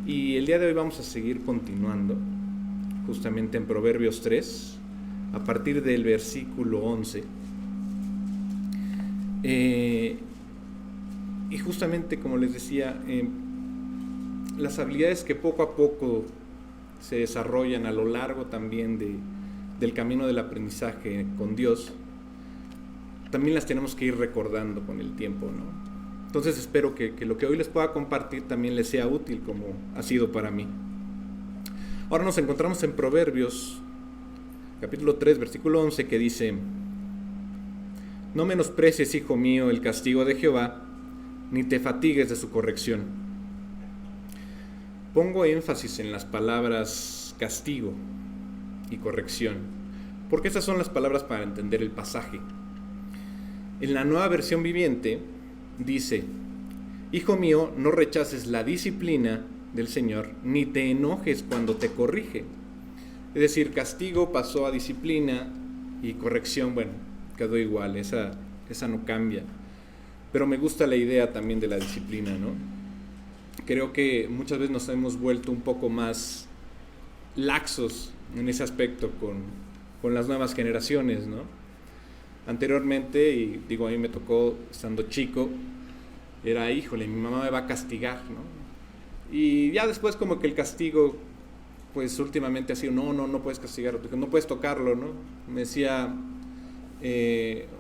Y el día de hoy vamos a seguir continuando justamente en Proverbios 3, a partir del versículo 11. Y justamente como les decía, las habilidades que poco a poco se desarrollan a lo largo también del camino del aprendizaje con Dios, también las tenemos que ir recordando con el tiempo, ¿no? Entonces espero que lo que hoy les pueda compartir también les sea útil como ha sido para mí. Ahora nos encontramos en Proverbios, capítulo 3, versículo 11, que dice: No menosprecies, hijo mío, el castigo de Jehová, ni te fatigues de su corrección. Pongo énfasis en las palabras castigo y corrección, porque estas son las palabras para entender el pasaje. En la Nueva Versión Viviente dice: Hijo mío, no rechaces la disciplina del Señor, ni te enojes cuando te corrige. Es decir, castigo pasó a disciplina y corrección, bueno, quedó igual, esa no cambia. Pero me gusta la idea también de la disciplina, ¿no? Creo que muchas veces nos hemos vuelto un poco más laxos en ese aspecto con las nuevas generaciones, ¿no? Anteriormente, y digo, a mí me tocó estando chico, era, híjole, mi mamá me va a castigar, ¿no? Y ya después como que el castigo, pues últimamente ha sido, no puedes castigarlo, no puedes tocarlo, ¿no? Me decía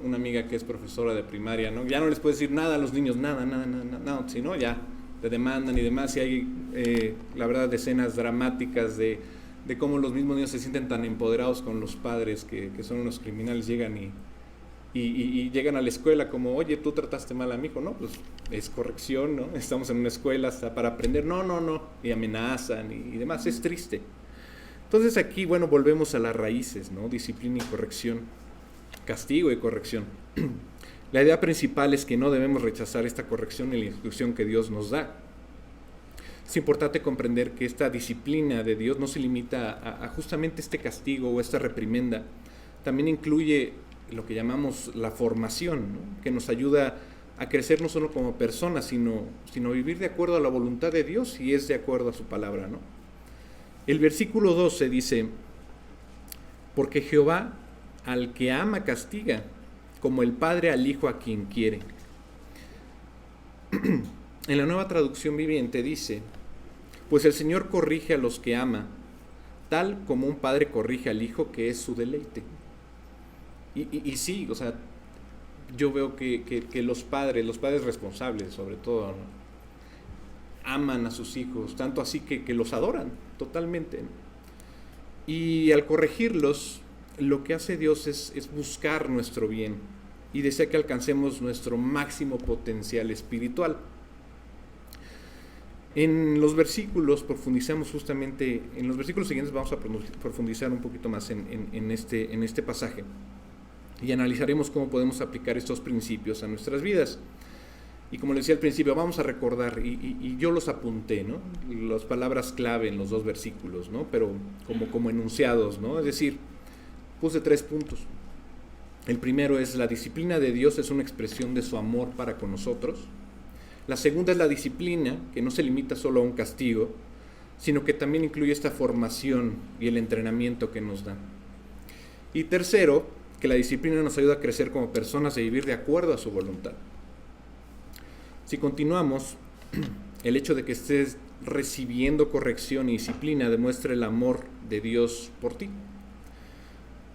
una amiga que es profesora de primaria, ¿no? Ya no les puedes decir nada a los niños, nada, si no, ya te demandan y demás, y hay, la verdad, escenas dramáticas de cómo los mismos niños se sienten tan empoderados con los padres que son unos criminales, llegan y llegan a la escuela como, oye, tú trataste mal a mi hijo, ¿no? Pues es corrección, ¿no? Estamos en una escuela hasta para aprender, no, y amenazan y demás, es triste. Entonces aquí, bueno, volvemos a las raíces, ¿no? Disciplina y corrección, castigo y corrección. La idea principal es que no debemos rechazar esta corrección y la instrucción que Dios nos da. Es importante comprender que esta disciplina de Dios no se limita a justamente este castigo o esta reprimenda, también incluye lo que llamamos la formación, ¿no? Que nos ayuda a crecer no solo como personas, sino vivir de acuerdo a la voluntad de Dios y es de acuerdo a su palabra, ¿no? El versículo 12 dice: Porque Jehová al que ama castiga, como el padre al hijo a quien quiere. En la Nueva Traducción Viviente dice: Pues el Señor corrige a los que ama, tal como un padre corrige al hijo, que es su deleite. Y sí, o sea, yo veo que los padres responsables sobre todo, ¿no? Aman a sus hijos, tanto así que los adoran totalmente, ¿no? Y al corregirlos, lo que hace Dios es buscar nuestro bien y desea que alcancemos nuestro máximo potencial espiritual. En los versículos profundizamos justamente, en los versículos siguientes vamos a profundizar un poquito más en este pasaje y analizaremos cómo podemos aplicar estos principios a nuestras vidas. Y como les decía al principio, vamos a recordar, y yo los apunté, ¿no? Las palabras clave en los dos versículos, ¿no? Pero como enunciados, ¿no? Es decir, puse 3 puntos. El primero es: la disciplina de Dios es una expresión de su amor para con nosotros. La segunda es la disciplina, que no se limita solo a un castigo, sino que también incluye esta formación y el entrenamiento que nos da. Y tercero, que la disciplina nos ayuda a crecer como personas y vivir de acuerdo a su voluntad. Si continuamos, el hecho de que estés recibiendo corrección y disciplina demuestra el amor de Dios por ti.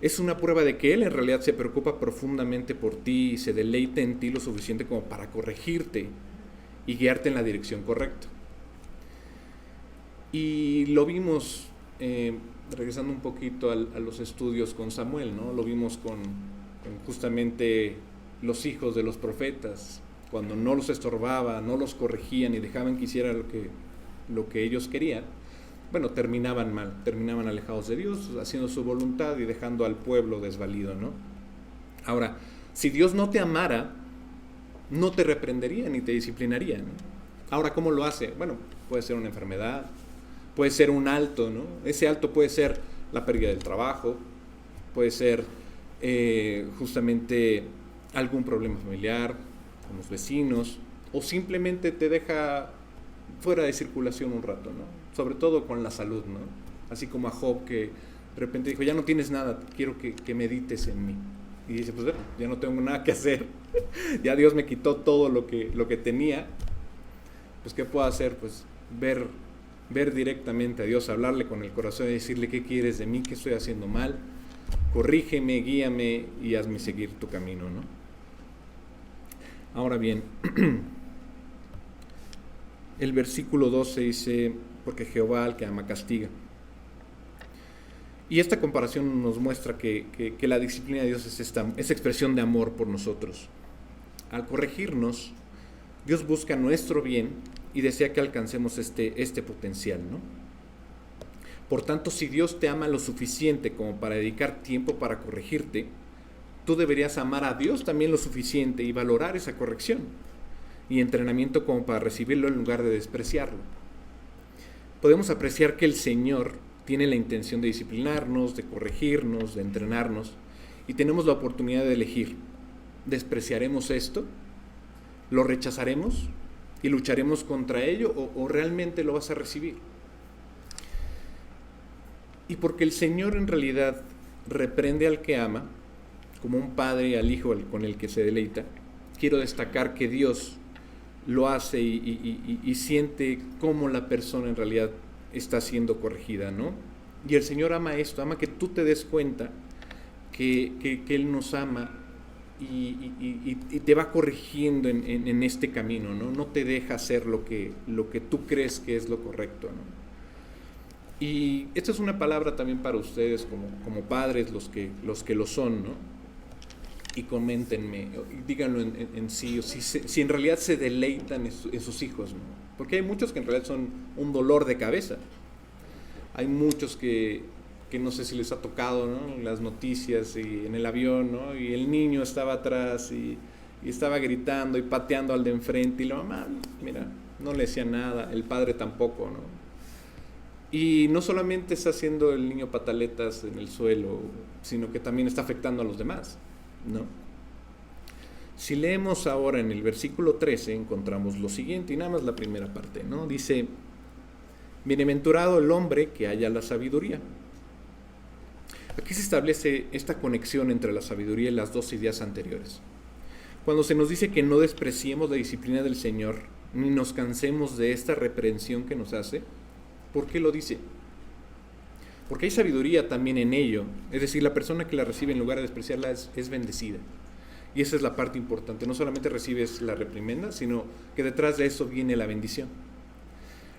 Es una prueba de que Él en realidad se preocupa profundamente por ti y se deleita en ti lo suficiente como para corregirte y guiarte en la dirección correcta. Y lo vimos, regresando un poquito a los estudios con Samuel, ¿no? Lo vimos con justamente los hijos de los profetas, cuando no los estorbaba, no los corregían y dejaban que hiciera lo que ellos querían. Bueno, terminaban mal, terminaban alejados de Dios, haciendo su voluntad y dejando al pueblo desvalido, ¿no? Ahora, si Dios no te amara, no te reprendería ni te disciplinaría, ¿no? Ahora, ¿cómo lo hace? Bueno, puede ser una enfermedad, puede ser un alto, ¿no? Ese alto puede ser la pérdida del trabajo, puede ser justamente algún problema familiar con los vecinos, o simplemente te deja fuera de circulación un rato, ¿no? Sobre todo con la salud, ¿no? Así como a Job, que de repente dijo, ya no tienes nada, quiero que medites en mí. Y dice, pues bueno, ya no tengo nada que hacer, ya Dios me quitó todo lo que tenía, pues ¿qué puedo hacer? Pues ver directamente a Dios, hablarle con el corazón y decirle, ¿qué quieres de mí? ¿Qué estoy haciendo mal? Corrígeme, guíame y hazme seguir tu camino, ¿no? Ahora bien, el versículo 12 dice, porque Jehová al que ama castiga. Y esta comparación nos muestra que la disciplina de Dios es esa expresión de amor por nosotros. Al corregirnos, Dios busca nuestro bien y desea que alcancemos este potencial, ¿no? Por tanto, si Dios te ama lo suficiente como para dedicar tiempo para corregirte, tú deberías amar a Dios también lo suficiente y valorar esa corrección y entrenamiento como para recibirlo en lugar de despreciarlo. Podemos apreciar que el Señor tiene la intención de disciplinarnos, de corregirnos, de entrenarnos, y tenemos la oportunidad de elegir. ¿Despreciaremos esto? ¿Lo rechazaremos? ¿Y lucharemos contra ello? ¿O realmente lo vas a recibir? Y porque el Señor en realidad reprende al que ama, como un padre al hijo con el que se deleita, quiero destacar que Dios lo hace y siente cómo la persona en realidad está siendo corregida, ¿no? Y el Señor ama esto, ama que tú te des cuenta que Él nos ama y te va corrigiendo en este camino, ¿no? No te deja hacer lo que tú crees que es lo correcto, ¿no? Y esta es una palabra también para ustedes como padres, los que lo son, ¿no? Y coméntenme, díganlo en sí, si en realidad se deleitan en sus hijos, ¿no? Porque hay muchos que en realidad son un dolor de cabeza. Hay muchos que no sé si les ha tocado, ¿no? Las noticias y en el avión, ¿no? Y el niño estaba atrás y estaba gritando y pateando al de enfrente y la mamá, mira, no le decía nada, el padre tampoco, ¿no? Y no solamente está haciendo el niño pataletas en el suelo, sino que también está afectando a los demás, ¿no? Si leemos ahora en el versículo 13 encontramos lo siguiente, y nada más la primera parte, ¿no? Dice, bienaventurado el hombre que halla la sabiduría. Aquí se establece esta conexión entre la sabiduría y las dos ideas anteriores. Cuando se nos dice que no despreciemos la disciplina del Señor, ni nos cansemos de esta reprensión que nos hace, ¿por qué lo dice? Porque hay sabiduría también en ello, es decir, la persona que la recibe en lugar de despreciarla es bendecida. Y esa es la parte importante, no solamente recibes la reprimenda, sino que detrás de eso viene la bendición.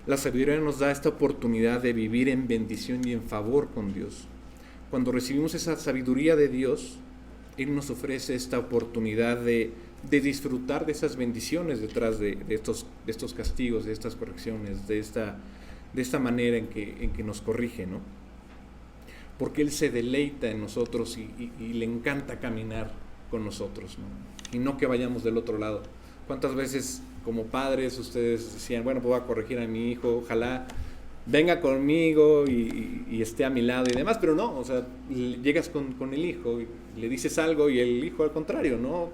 La sabiduría nos da esta oportunidad de vivir en bendición y en favor con Dios. Cuando recibimos esa sabiduría de Dios, Él nos ofrece esta oportunidad de disfrutar de esas bendiciones detrás de estos castigos, de estas correcciones, de esta manera en que nos corrige, ¿no? Porque Él se deleita en nosotros y le encanta caminar con nosotros, ¿no? Y no que vayamos del otro lado. ¿Cuántas veces como padres ustedes decían, bueno, pues voy a corregir a mi hijo, ojalá venga conmigo y esté a mi lado y demás? Pero no, o sea, llegas con el hijo y le dices algo y el hijo al contrario, ¿no?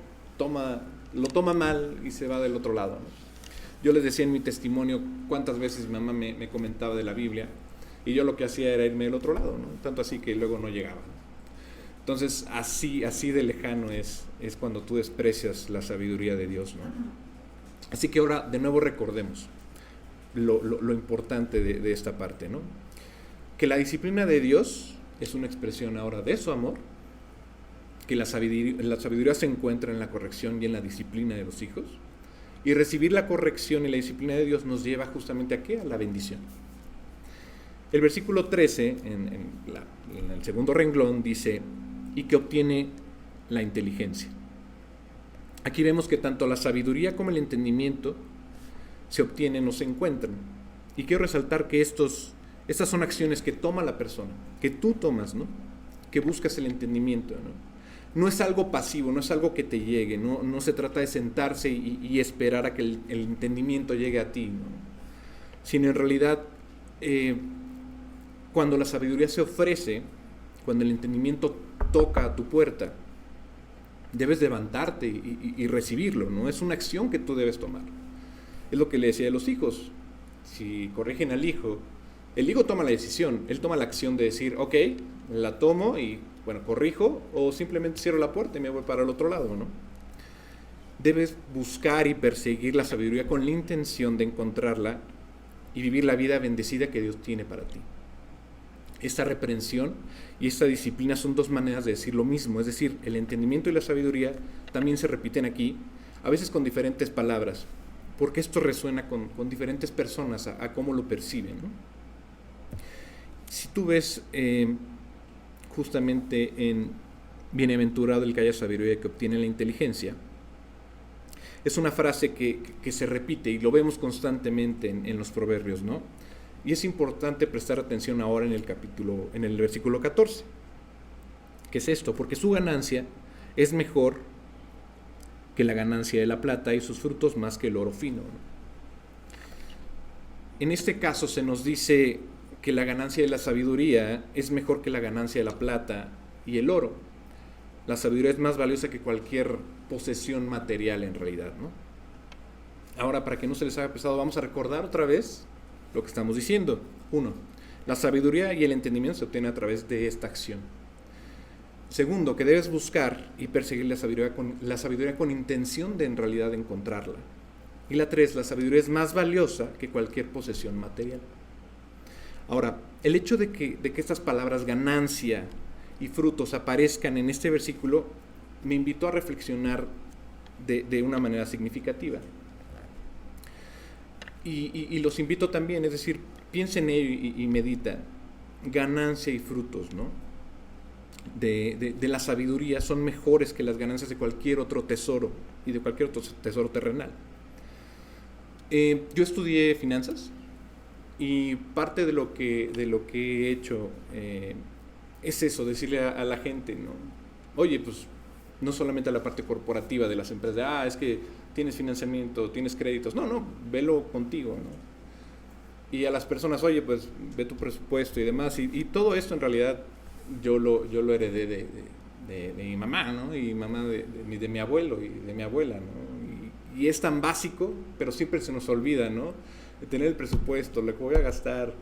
Lo toma mal y se va del otro lado, ¿no? Yo les decía en mi testimonio cuántas veces mi mamá me comentaba de la Biblia y yo lo que hacía era irme del otro lado, ¿no? Tanto así que luego no llegaba, ¿no? Entonces, así de lejano es cuando tú desprecias la sabiduría de Dios, ¿no? Así que ahora, de nuevo, recordemos lo importante de esta parte, ¿no? Que la disciplina de Dios es una expresión ahora de su amor, que la sabiduría se encuentra en la corrección y en la disciplina de los hijos, y recibir la corrección y la disciplina de Dios nos lleva justamente ¿a qué? A la bendición. El versículo 13, en el segundo renglón, dice, y que obtiene la inteligencia. Aquí vemos que tanto la sabiduría como el entendimiento se obtienen o se encuentran. Y quiero resaltar que estas son acciones que toma la persona, que tú tomas, ¿no? Que buscas el entendimiento, ¿no? No es algo pasivo, no es algo que te llegue, no se trata de sentarse y esperar a que el entendimiento llegue a ti, ¿no? Sino en realidad, cuando la sabiduría se ofrece, cuando el entendimiento toca a tu puerta, debes levantarte y recibirlo, ¿no? Es una acción que tú debes tomar. Es lo que le decía a los hijos. si corrigen al hijo, el hijo toma la decisión, él toma la acción de decir, ok, la tomo y, bueno, corrijo, o simplemente cierro la puerta y me voy para el otro lado, ¿no? Debes buscar y perseguir la sabiduría con la intención de encontrarla y vivir la vida bendecida que Dios tiene para ti. Esta reprensión y esta disciplina son dos maneras de decir lo mismo, es decir, el entendimiento y la sabiduría también se repiten aquí, a veces con diferentes palabras, porque esto resuena con diferentes personas a cómo lo perciben, ¿no? Si tú ves justamente en bienaventurado el que haya sabiduría que obtiene la inteligencia, es una frase que se repite y lo vemos constantemente en los proverbios, ¿no? Y es importante prestar atención ahora en el versículo 14. ¿Qué es esto? Porque su ganancia es mejor que la ganancia de la plata y sus frutos más que el oro fino, ¿no? En este caso se nos dice que la ganancia de la sabiduría es mejor que la ganancia de la plata y el oro. La sabiduría es más valiosa que cualquier posesión material en realidad, ¿no? Ahora, para que no se les haga pesado, vamos a recordar otra vez lo que estamos diciendo. 1. La sabiduría y el entendimiento se obtienen a través de esta acción. Segundo, que debes buscar y perseguir la sabiduría con intención de en realidad encontrarla. Y la 3, la sabiduría es más valiosa que cualquier posesión material. Ahora, el hecho de que estas palabras ganancia y frutos aparezcan en este versículo me invitó a reflexionar de una manera significativa. Y los invito también, es decir, piensa en ello y medita. Ganancia y frutos, ¿no? De la sabiduría son mejores que las ganancias de cualquier otro tesoro y de cualquier otro tesoro terrenal. Yo estudié finanzas y parte de lo que he hecho es eso, decirle a la gente, ¿no? Oye, pues no solamente a la parte corporativa de las empresas, es que tienes financiamiento, tienes créditos, no, velo contigo, ¿no? Y a las personas, oye, pues ve tu presupuesto y demás, y todo esto en realidad yo lo heredé de mi mamá, ¿no? Y mamá de mi abuelo y de mi abuela, ¿no? Y es tan básico, pero siempre se nos olvida, ¿no? De tener el presupuesto, lo que voy a gastar,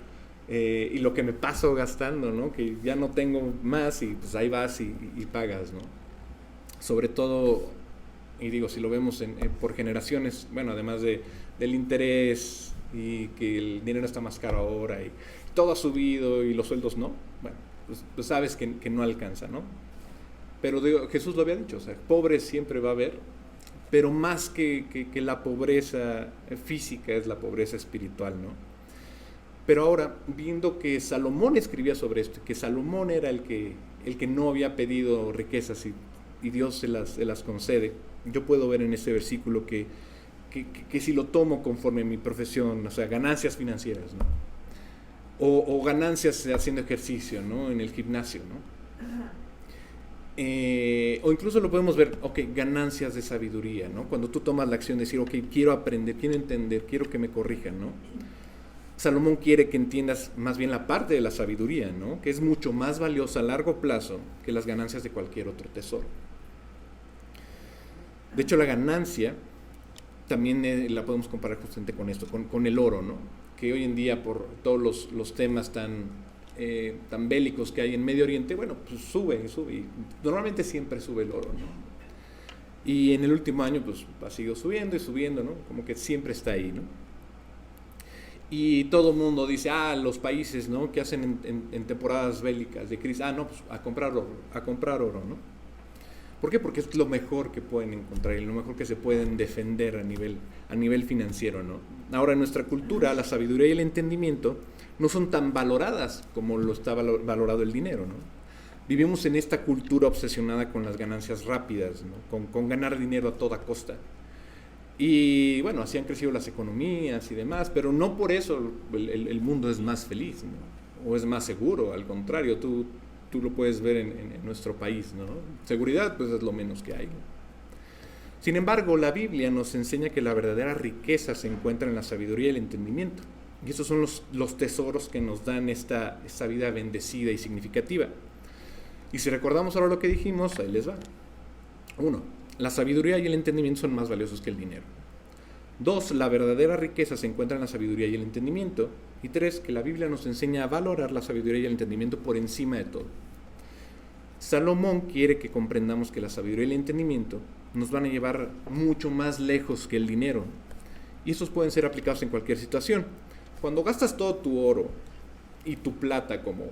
y lo que me paso gastando, ¿no? Que ya no tengo más y pues ahí vas y pagas, ¿no? Sobre todo, y digo, si lo vemos por generaciones, bueno, además del interés y que el dinero está más caro ahora y todo ha subido y los sueldos no, bueno, pues sabes que no alcanza, ¿no? Pero digo, Jesús lo había dicho, o sea, pobre siempre va a haber, pero más que la pobreza física es la pobreza espiritual, ¿no? Pero ahora, viendo que Salomón escribía sobre esto, que Salomón era el que no había pedido riquezas y Dios se las concede, yo puedo ver en este versículo que si lo tomo conforme a mi profesión, o sea, ganancias financieras, ¿no? O ganancias haciendo ejercicio, ¿no? En el gimnasio, ¿no? O incluso lo podemos ver, ganancias de sabiduría, ¿no? Cuando tú tomas la acción de decir, quiero aprender, quiero entender, quiero que me corrijan, ¿no? Salomón quiere que entiendas más bien la parte de la sabiduría, ¿no? Que es mucho más valiosa a largo plazo que las ganancias de cualquier otro tesoro. De hecho, la ganancia también la podemos comparar justamente con esto, con el oro, ¿no? Que hoy en día, por todos los temas tan bélicos que hay en Medio Oriente, bueno, pues sube. Y normalmente siempre sube el oro, ¿no? Y en el último año, pues ha seguido subiendo y subiendo, ¿no? Como que siempre está ahí, ¿no? Y todo el mundo dice, los países, ¿no? Que hacen en temporadas bélicas de crisis, pues a comprar oro, ¿no? ¿Por qué? Porque es lo mejor que pueden encontrar y lo mejor que se pueden defender a nivel financiero, ¿no? Ahora, en nuestra cultura, la sabiduría y el entendimiento no son tan valoradas como lo está valorado el dinero, ¿no? Vivimos en esta cultura obsesionada con las ganancias rápidas, ¿no? Con ganar dinero a toda costa. Y bueno, así han crecido las economías y demás, pero no por eso el mundo es más feliz, ¿no? O es más seguro, al contrario, tú lo puedes ver en nuestro país, ¿no? Seguridad, pues es lo menos que hay, ¿no? Sin embargo, la Biblia nos enseña que la verdadera riqueza se encuentra en la sabiduría y el entendimiento. Y esos son los tesoros que nos dan esta vida bendecida y significativa. Y si recordamos ahora lo que dijimos, ahí les va. 1. La sabiduría y el entendimiento son más valiosos que el dinero. 2, la verdadera riqueza se encuentra en la sabiduría y el entendimiento. Y 3, que la Biblia nos enseña a valorar la sabiduría y el entendimiento por encima de todo. Salomón quiere que comprendamos que la sabiduría y el entendimiento nos van a llevar mucho más lejos que el dinero. Y estos pueden ser aplicados en cualquier situación. Cuando gastas todo tu oro y tu plata, como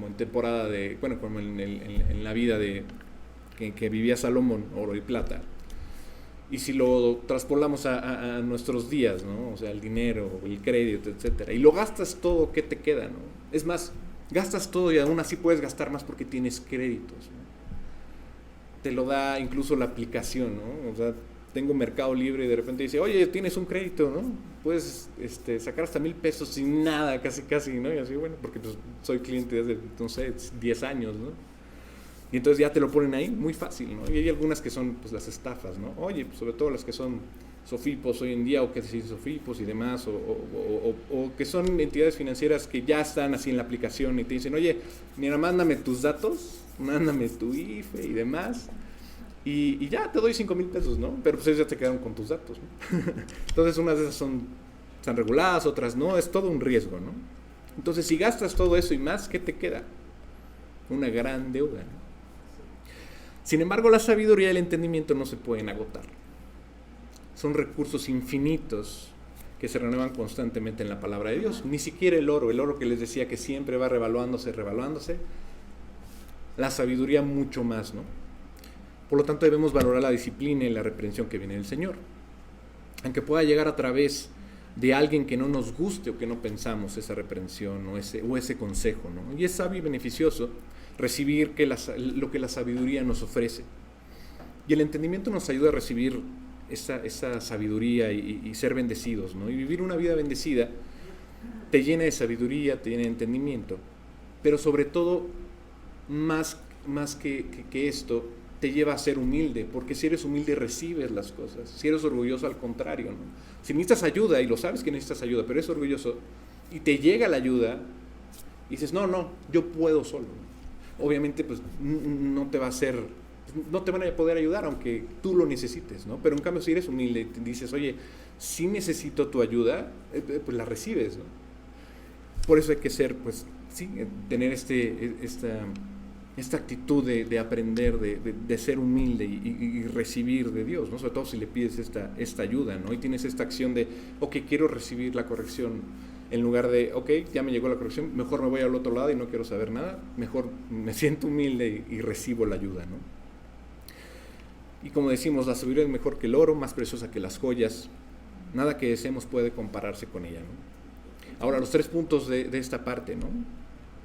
en temporada de, bueno, como en la vida que vivía Salomón, oro y plata, y si lo traspolamos a nuestros días, ¿no? O sea, el dinero, el crédito, etcétera, y lo gastas todo, ¿qué te queda, no? Es más, gastas todo y aún así puedes gastar más porque tienes créditos, ¿no? Te lo da incluso la aplicación, ¿no? O sea, tengo Mercado Libre y de repente dice, oye, tienes un crédito, ¿no? Puedes sacar hasta $1,000 sin nada, casi, ¿no? Y así, bueno, porque pues, soy cliente desde, no sé, 10 años, ¿no? Y entonces ya te lo ponen ahí muy fácil, ¿no? Y hay algunas que son pues las estafas, ¿no? Oye, pues, sobre todo las que son Sofipos hoy en día, o que se dice Sofipos y demás, o que son entidades financieras que ya están así en la aplicación y te dicen, oye, mira, mándame tus datos, mándame tu IFE y demás, y ya te doy $5,000, ¿no? Pero pues ellos ya te quedaron con tus datos, ¿no? Entonces unas de esas están reguladas, otras no, es todo un riesgo, ¿no? Entonces si gastas todo eso y más, ¿qué te queda? Una gran deuda, ¿no? Sin embargo, la sabiduría y el entendimiento no se pueden agotar. Son recursos infinitos que se renuevan constantemente en la palabra de Dios. Ni siquiera el oro que les decía que siempre va revaluándose, la sabiduría mucho más, ¿no? Por lo tanto, debemos valorar la disciplina y la reprensión que viene del Señor. Aunque pueda llegar a través de alguien que no nos guste o que no pensamos esa reprensión o ese consejo, ¿no? Y es sabio y beneficioso recibir lo que la sabiduría nos ofrece. Y el entendimiento nos ayuda a recibir esa sabiduría y ser bendecidos, ¿no? Y vivir una vida bendecida te llena de sabiduría, te llena de entendimiento, pero sobre todo, más que esto, te lleva a ser humilde, porque si eres humilde recibes las cosas. Si eres orgulloso, al contrario, ¿no? Si necesitas ayuda, y lo sabes que necesitas ayuda, pero eres orgulloso, y te llega la ayuda, y dices, no, yo puedo solo. Obviamente, pues, no te van a poder ayudar, aunque tú lo necesites, ¿no? Pero en cambio, si eres humilde y te dices, oye, sí necesito tu ayuda, pues la recibes, ¿no? Por eso hay que ser, pues, sí, tener esta actitud de aprender, de ser humilde y recibir de Dios, ¿no? Sobre todo si le pides esta ayuda, ¿no? Y tienes esta acción de, ok, quiero recibir la corrección, en lugar de, ok, ya me llegó la corrección, mejor me voy al otro lado y no quiero saber nada, mejor me siento humilde y recibo la ayuda, ¿no? Y como decimos, la sabiduría es mejor que el oro, más preciosa que las joyas, nada que deseemos puede compararse con ella, ¿no? Ahora, los 3 puntos de esta parte, ¿no?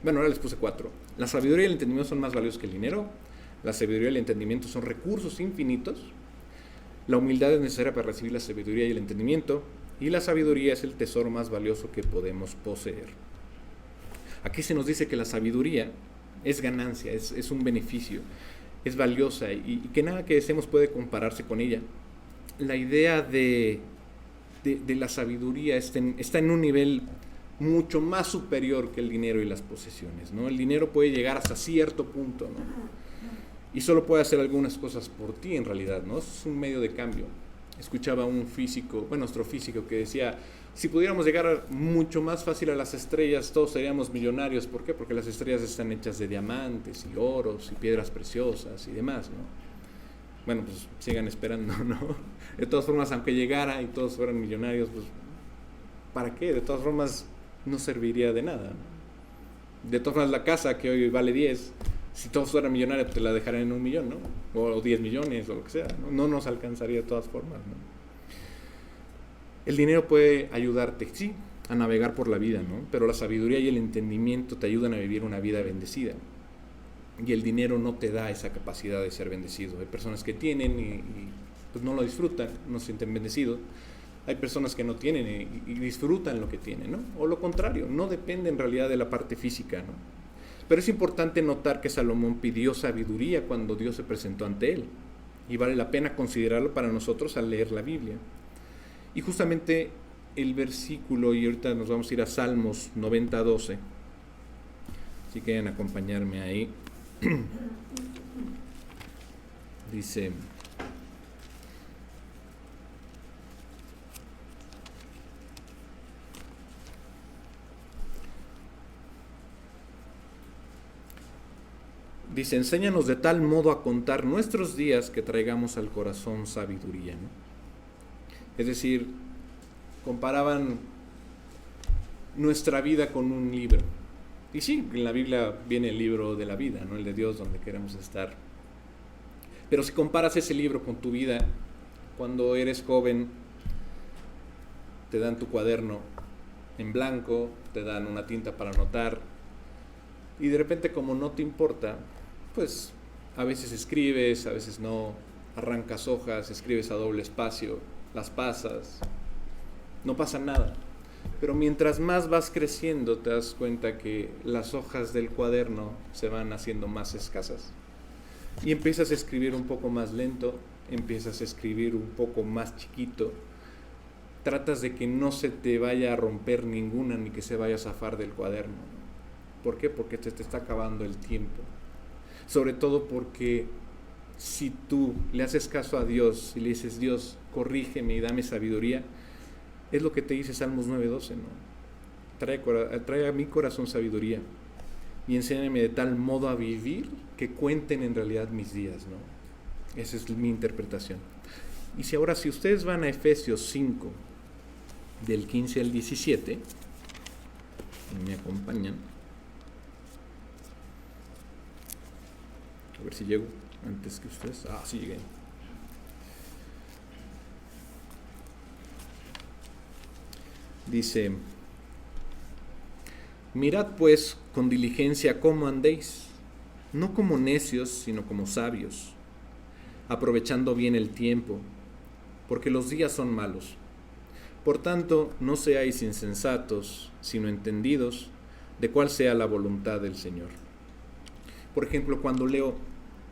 Bueno, ahora les puse 4. La sabiduría y el entendimiento son más valiosos que el dinero. La sabiduría y el entendimiento son recursos infinitos. La humildad es necesaria para recibir la sabiduría y el entendimiento. Y la sabiduría es el tesoro más valioso que podemos poseer. Aquí se nos dice que la sabiduría es ganancia, es un beneficio, es valiosa y que nada que deseemos puede compararse con ella. La idea de la sabiduría está en un nivel mucho más superior que el dinero y las posesiones, ¿no? El dinero puede llegar hasta cierto punto, ¿no? Y solo puede hacer algunas cosas por ti en realidad, ¿no? Es un medio de cambio. Escuchaba un físico, bueno, astrofísico, que decía, si pudiéramos llegar mucho más fácil a las estrellas, todos seríamos millonarios. ¿Por qué? Porque las estrellas están hechas de diamantes y oros y piedras preciosas y demás, ¿no? Bueno, pues sigan esperando, ¿no? De todas formas, aunque llegara y todos fueran millonarios, pues, ¿para qué? De todas formas, no serviría de nada, ¿no? De todas formas, la casa que hoy vale 10, si todos fueran millonarios, te la dejarían en 1 millón, ¿no? O 10 millones, o lo que sea, ¿no? No nos alcanzaría de todas formas, ¿no? El dinero puede ayudarte, sí, a navegar por la vida, ¿no? Pero la sabiduría y el entendimiento te ayudan a vivir una vida bendecida. Y el dinero no te da esa capacidad de ser bendecido. Hay personas que tienen y pues no lo disfrutan, no se sienten bendecidos. Hay personas que no tienen y disfrutan lo que tienen, ¿no? O lo contrario, no depende en realidad de la parte física, ¿no? Pero es importante notar que Salomón pidió sabiduría cuando Dios se presentó ante él. Y vale la pena considerarlo para nosotros al leer la Biblia. Y justamente el versículo, y ahorita nos vamos a ir a Salmos 90:12. Si quieren acompañarme ahí. Dice: Dice, enséñanos de tal modo a contar nuestros días que traigamos al corazón sabiduría, ¿no? Es decir, comparaban nuestra vida con un libro. Y sí, en la Biblia viene el libro de la vida, ¿no? El de Dios, donde queremos estar. Pero si comparas ese libro con tu vida, cuando eres joven, te dan tu cuaderno en blanco, te dan una tinta para anotar, y de repente, como no te importa, pues a veces escribes, a veces no, arrancas hojas, escribes a doble espacio, las pasas, no pasa nada. Pero mientras más vas creciendo, te das cuenta que las hojas del cuaderno se van haciendo más escasas. Y empiezas a escribir un poco más lento, empiezas a escribir un poco más chiquito. Tratas de que no se te vaya a romper ninguna ni que se vaya a zafar del cuaderno. ¿Por qué? Porque te está acabando el tiempo. Sobre todo porque si tú le haces caso a Dios y le dices, Dios, corrígeme y dame sabiduría, es lo que te dice Salmos 9:12, ¿no? Trae a mi corazón sabiduría y enséñame de tal modo a vivir que cuenten en realidad mis días, ¿no? Esa es mi interpretación. Y si ahora, si ustedes van a Efesios 5, del 15 al 17, y me acompañan, a ver si llego antes que ustedes. Sí llegué. Dice, mirad pues con diligencia cómo andéis, no como necios, sino como sabios, aprovechando bien el tiempo, porque los días son malos. Por tanto, no seáis insensatos, sino entendidos de cuál sea la voluntad del Señor. Por ejemplo, cuando leo,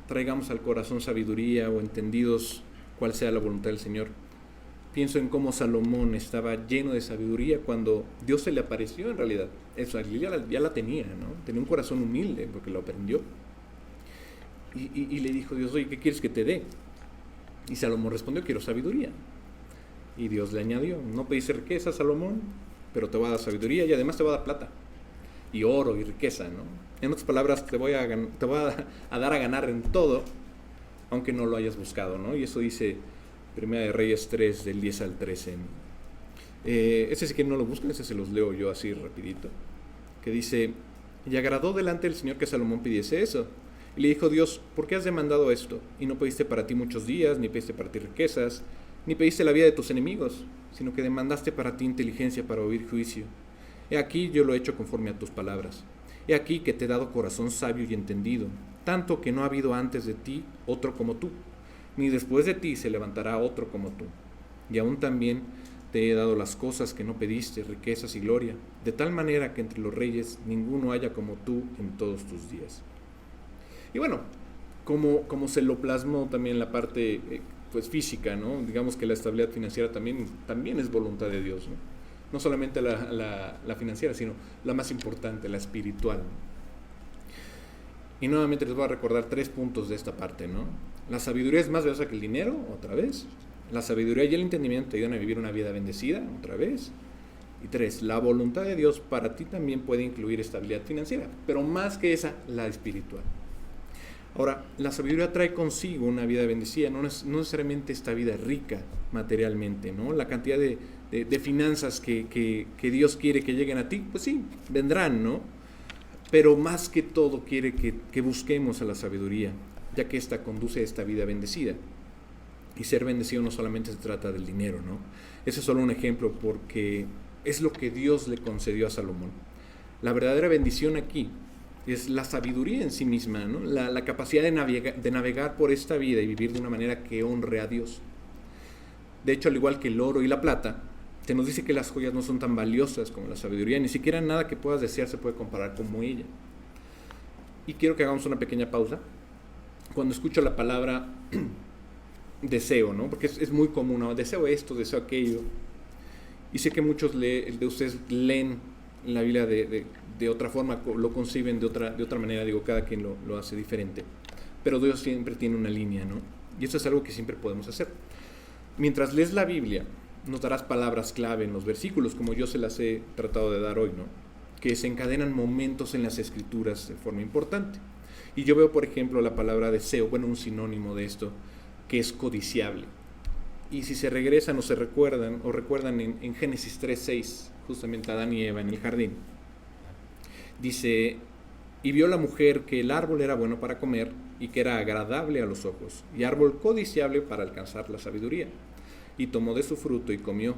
traigamos al corazón sabiduría, o entendidos cuál sea la voluntad del Señor, pienso en cómo Salomón estaba lleno de sabiduría cuando Dios se le apareció en realidad. Eso ya la tenía, ¿no? Tenía un corazón humilde porque lo aprendió. Y le dijo Dios, oye, ¿qué quieres que te dé? Y Salomón respondió, quiero sabiduría. Y Dios le añadió, no pediste riqueza, Salomón, pero te voy a dar sabiduría y además te voy a dar plata y oro y riqueza, ¿no? En otras palabras, te voy a dar a ganar en todo, aunque no lo hayas buscado, ¿no? Y eso dice Primera de Reyes 3, del 10 al 13. Ese sí que no lo buscan, ese se los leo yo así rapidito, que dice, y agradó delante del Señor que Salomón pidiese eso. Y le dijo Dios, ¿por qué has demandado esto? Y no pediste para ti muchos días, ni pediste para ti riquezas, ni pediste la vida de tus enemigos, sino que demandaste para ti inteligencia para oír juicio. He aquí yo lo he hecho conforme a tus palabras. He aquí que te he dado corazón sabio y entendido, tanto que no ha habido antes de ti otro como tú, ni después de ti se levantará otro como tú. Y aún también te he dado las cosas que no pediste, riquezas y gloria, de tal manera que entre los reyes ninguno haya como tú en todos tus días. Y bueno, como se lo plasmó también la parte pues física, ¿no? Digamos que la estabilidad financiera también es voluntad de Dios, ¿no? No solamente la financiera, sino la más importante, la espiritual. Y nuevamente les voy a recordar 3 puntos de esta parte, ¿no? La sabiduría es más valiosa que el dinero, otra vez. La sabiduría y el entendimiento te ayudan a vivir una vida bendecida, otra vez. Y 3, la voluntad de Dios para ti también puede incluir estabilidad financiera, pero más que esa, la espiritual. Ahora, la sabiduría trae consigo una vida bendecida, no necesariamente esta vida rica materialmente, ¿no? La cantidad de finanzas que Dios quiere que lleguen a ti, pues sí, vendrán, ¿no? Pero más que todo quiere que busquemos a la sabiduría, ya que esta conduce a esta vida bendecida. Y ser bendecido no solamente se trata del dinero, ¿no? Ese es solo un ejemplo porque es lo que Dios le concedió a Salomón. La verdadera bendición aquí es la sabiduría en sí misma, ¿no? La capacidad de navegar por esta vida y vivir de una manera que honre a Dios. De hecho, al igual que el oro y la plata, se nos dice que las joyas no son tan valiosas como la sabiduría, ni siquiera nada que puedas desear se puede comparar como ella. Y quiero que hagamos una pequeña pausa. Cuando escucho la palabra deseo, ¿no? Porque es muy común, ¿no? Deseo esto, deseo aquello. Y sé que muchos de ustedes leen la Biblia de otra forma, lo conciben de otra manera, digo, cada quien lo hace diferente. Pero Dios siempre tiene una línea, ¿no? Y eso es algo que siempre podemos hacer. Mientras lees la Biblia, notarás palabras clave en los versículos, como yo se las he tratado de dar hoy, ¿no? Que se encadenan momentos en las Escrituras de forma importante. Y yo veo, por ejemplo, la palabra deseo, bueno, un sinónimo de esto, que es codiciable. Y si se regresan o se recuerdan, en Génesis 3:6, justamente Adán y Eva en el jardín, dice: y vio la mujer que el árbol era bueno para comer y que era agradable a los ojos, y árbol codiciable para alcanzar la sabiduría. Y tomó de su fruto y comió,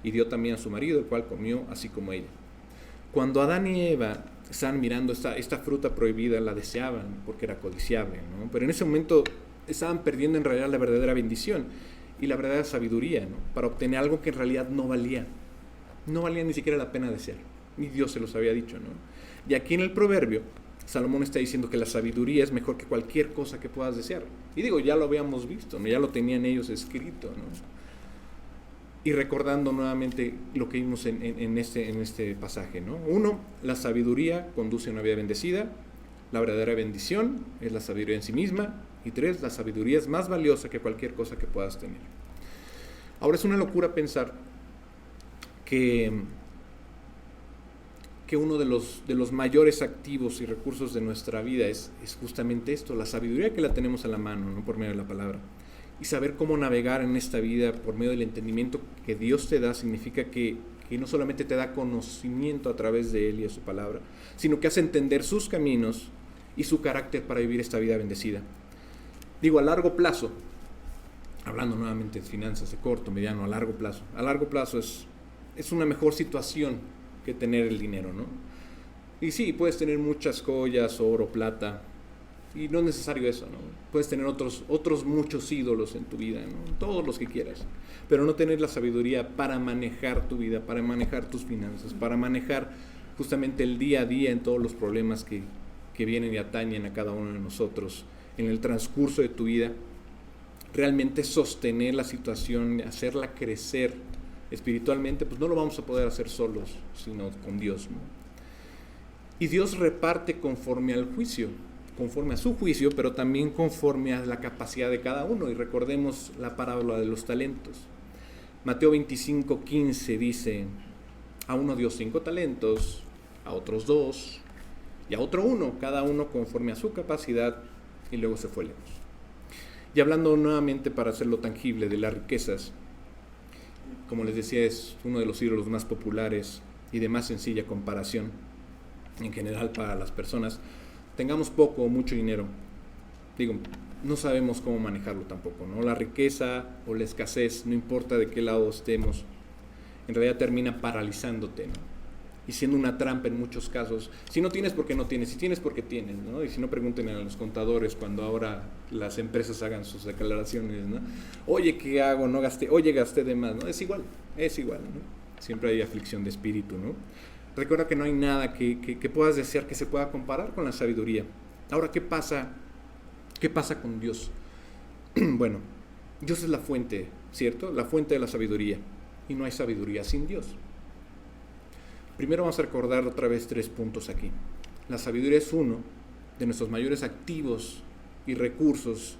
y dio también a su marido, el cual comió así como ella. Cuando Adán y Eva estaban mirando esta fruta prohibida, la deseaban porque era codiciable, ¿no? Pero en ese momento estaban perdiendo en realidad la verdadera bendición y la verdadera sabiduría, ¿no? Para obtener algo que en realidad no valía ni siquiera la pena desear, ni Dios se los había dicho, ¿no? Y aquí en el proverbio Salomón está diciendo que la sabiduría es mejor que cualquier cosa que puedas desear. Y digo, ya lo habíamos visto, ¿no? Ya lo tenían ellos escrito, ¿no? Y recordando nuevamente lo que vimos en este pasaje, ¿no? 1, la sabiduría conduce a una vida bendecida. La verdadera bendición es la sabiduría en sí misma. Y 3, la sabiduría es más valiosa que cualquier cosa que puedas tener. Ahora, es una locura pensar que uno de los mayores activos y recursos de nuestra vida es justamente esto, la sabiduría que la tenemos a la mano, ¿no? Por medio de la palabra. Y saber cómo navegar en esta vida por medio del entendimiento que Dios te da significa que no solamente te da conocimiento a través de Él y de su palabra, sino que hace entender sus caminos y su carácter para vivir esta vida bendecida. Digo, a largo plazo, hablando nuevamente de finanzas de corto, mediano, a largo plazo es una mejor situación que tener el dinero, ¿no? Y sí, puedes tener muchas joyas, oro, plata, y no es necesario eso, ¿no? Puedes tener otros muchos ídolos en tu vida, ¿no? Todos los que quieras, pero no tener la sabiduría para manejar tu vida, para manejar tus finanzas, para manejar justamente el día a día en todos los problemas que vienen y atañen a cada uno de nosotros en el transcurso de tu vida. Realmente sostener la situación, hacerla crecer espiritualmente, pues no lo vamos a poder hacer solos, sino con Dios, ¿no? Y Dios reparte conforme al juicio, conforme a su juicio, pero también conforme a la capacidad de cada uno. Y recordemos la parábola de los talentos. Mateo 25:15 dice: a uno dio 5 talentos, a otros 2, y a otro 1, cada uno conforme a su capacidad, y luego se fue lejos. Y hablando nuevamente, para hacerlo tangible, de las riquezas, como les decía, es uno de los ídolos más populares y de más sencilla comparación en general para las personas. Tengamos poco o mucho dinero, digo, no sabemos cómo manejarlo tampoco, ¿no? La riqueza o la escasez, no importa de qué lado estemos, en realidad termina paralizándote, ¿no? Y siendo una trampa en muchos casos. Si no tienes, porque no tienes; si tienes, porque tienes, ¿no? Y si no, pregunten a los contadores cuando ahora las empresas hagan sus declaraciones, ¿no? Oye, ¿qué hago? No gasté. Oye, gasté de más, ¿no? Es igual, ¿no? Siempre hay aflicción de espíritu, ¿no? Recuerda que no hay nada que puedas desear que se pueda comparar con la sabiduría. Ahora, ¿qué pasa con Dios? Bueno, Dios es la fuente, ¿cierto? La fuente de la sabiduría. Y no hay sabiduría sin Dios. Primero vamos a recordar otra vez 3 puntos aquí. La sabiduría es uno de nuestros mayores activos y recursos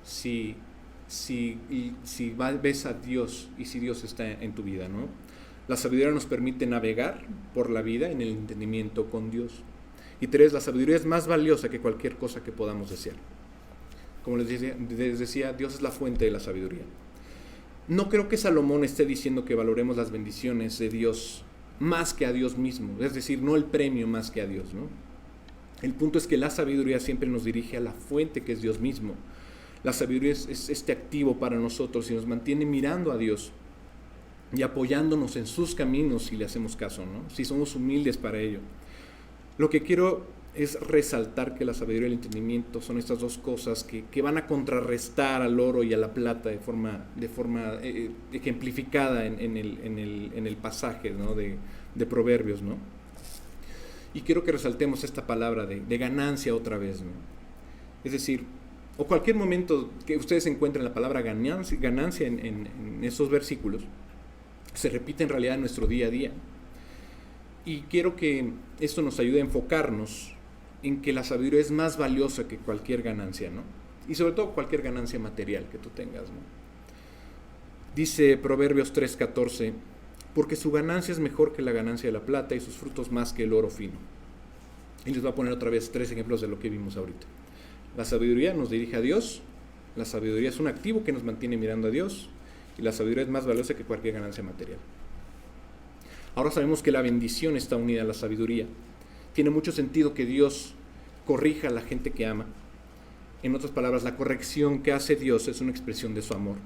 si ves a Dios y si Dios está en tu vida, ¿no? La sabiduría nos permite navegar por la vida en el entendimiento con Dios. Y 3, la sabiduría es más valiosa que cualquier cosa que podamos desear. Como les decía, Dios es la fuente de la sabiduría. No creo que Salomón esté diciendo que valoremos las bendiciones de Dios más que a Dios mismo, es decir, no el premio más que a Dios, ¿no? El punto es que la sabiduría siempre nos dirige a la fuente, que es Dios mismo. La sabiduría es este activo para nosotros y nos mantiene mirando a Dios y apoyándonos en sus caminos si le hacemos caso, ¿no? Si somos humildes para ello. Lo que quiero es resaltar que la sabiduría y el entendimiento son estas dos cosas que van a contrarrestar al oro y a la plata de forma ejemplificada en el pasaje, ¿no? de Proverbios, ¿no? Y quiero que resaltemos esta palabra de ganancia otra vez, ¿no? Es decir, o cualquier momento que ustedes encuentren la palabra ganancia en esos versículos, se repite en realidad en nuestro día a día. Y quiero que esto nos ayude a enfocarnos en que la sabiduría es más valiosa que cualquier ganancia, ¿no? Y sobre todo cualquier ganancia material que tú tengas, ¿no? Dice Proverbios 3:14: porque su ganancia es mejor que la ganancia de la plata y sus frutos más que el oro fino. Y les voy a poner otra vez 3 ejemplos de lo que vimos ahorita. La sabiduría nos dirige a Dios, la sabiduría es un activo que nos mantiene mirando a Dios, y la sabiduría es más valiosa que cualquier ganancia material. Ahora sabemos que la bendición está unida a la sabiduría. Tiene mucho sentido que Dios corrija a la gente que ama. En otras palabras, la corrección que hace Dios es una expresión de su amor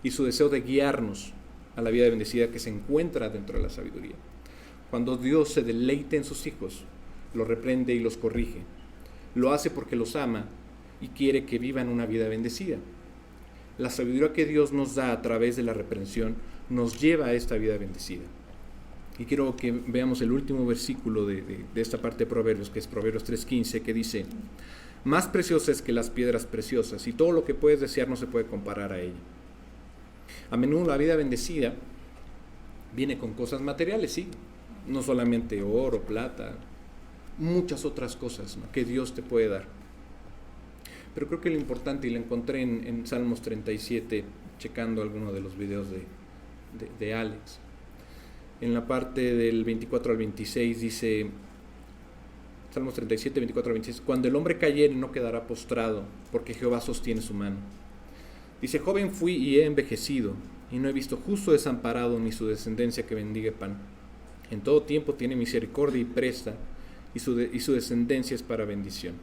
y su deseo de guiarnos a la vida bendecida que se encuentra dentro de la sabiduría. Cuando Dios se deleita en sus hijos, los reprende y los corrige. Lo hace porque los ama y quiere que vivan una vida bendecida. La sabiduría que Dios nos da a través de la reprensión nos lleva a esta vida bendecida. Y quiero que veamos el último versículo de esta parte de Proverbios, que es Proverbios 3:15, que dice: más preciosa es que las piedras preciosas, y todo lo que puedes desear no se puede comparar a ella. A menudo la vida bendecida viene con cosas materiales, sí, no solamente oro, plata, muchas otras cosas, ¿no?, que Dios te puede dar. Pero creo que lo importante, y lo encontré en Salmos 37, checando algunos de los videos de Alex, en la parte del 24 al 26 dice, Salmos 37, 24 al 26, cuando el hombre cayere no quedará postrado, porque Jehová sostiene su mano. Dice, joven fui y he envejecido, y no he visto justo desamparado ni su descendencia que mendigue pan. En todo tiempo tiene misericordia y presta, y su descendencia es para bendición.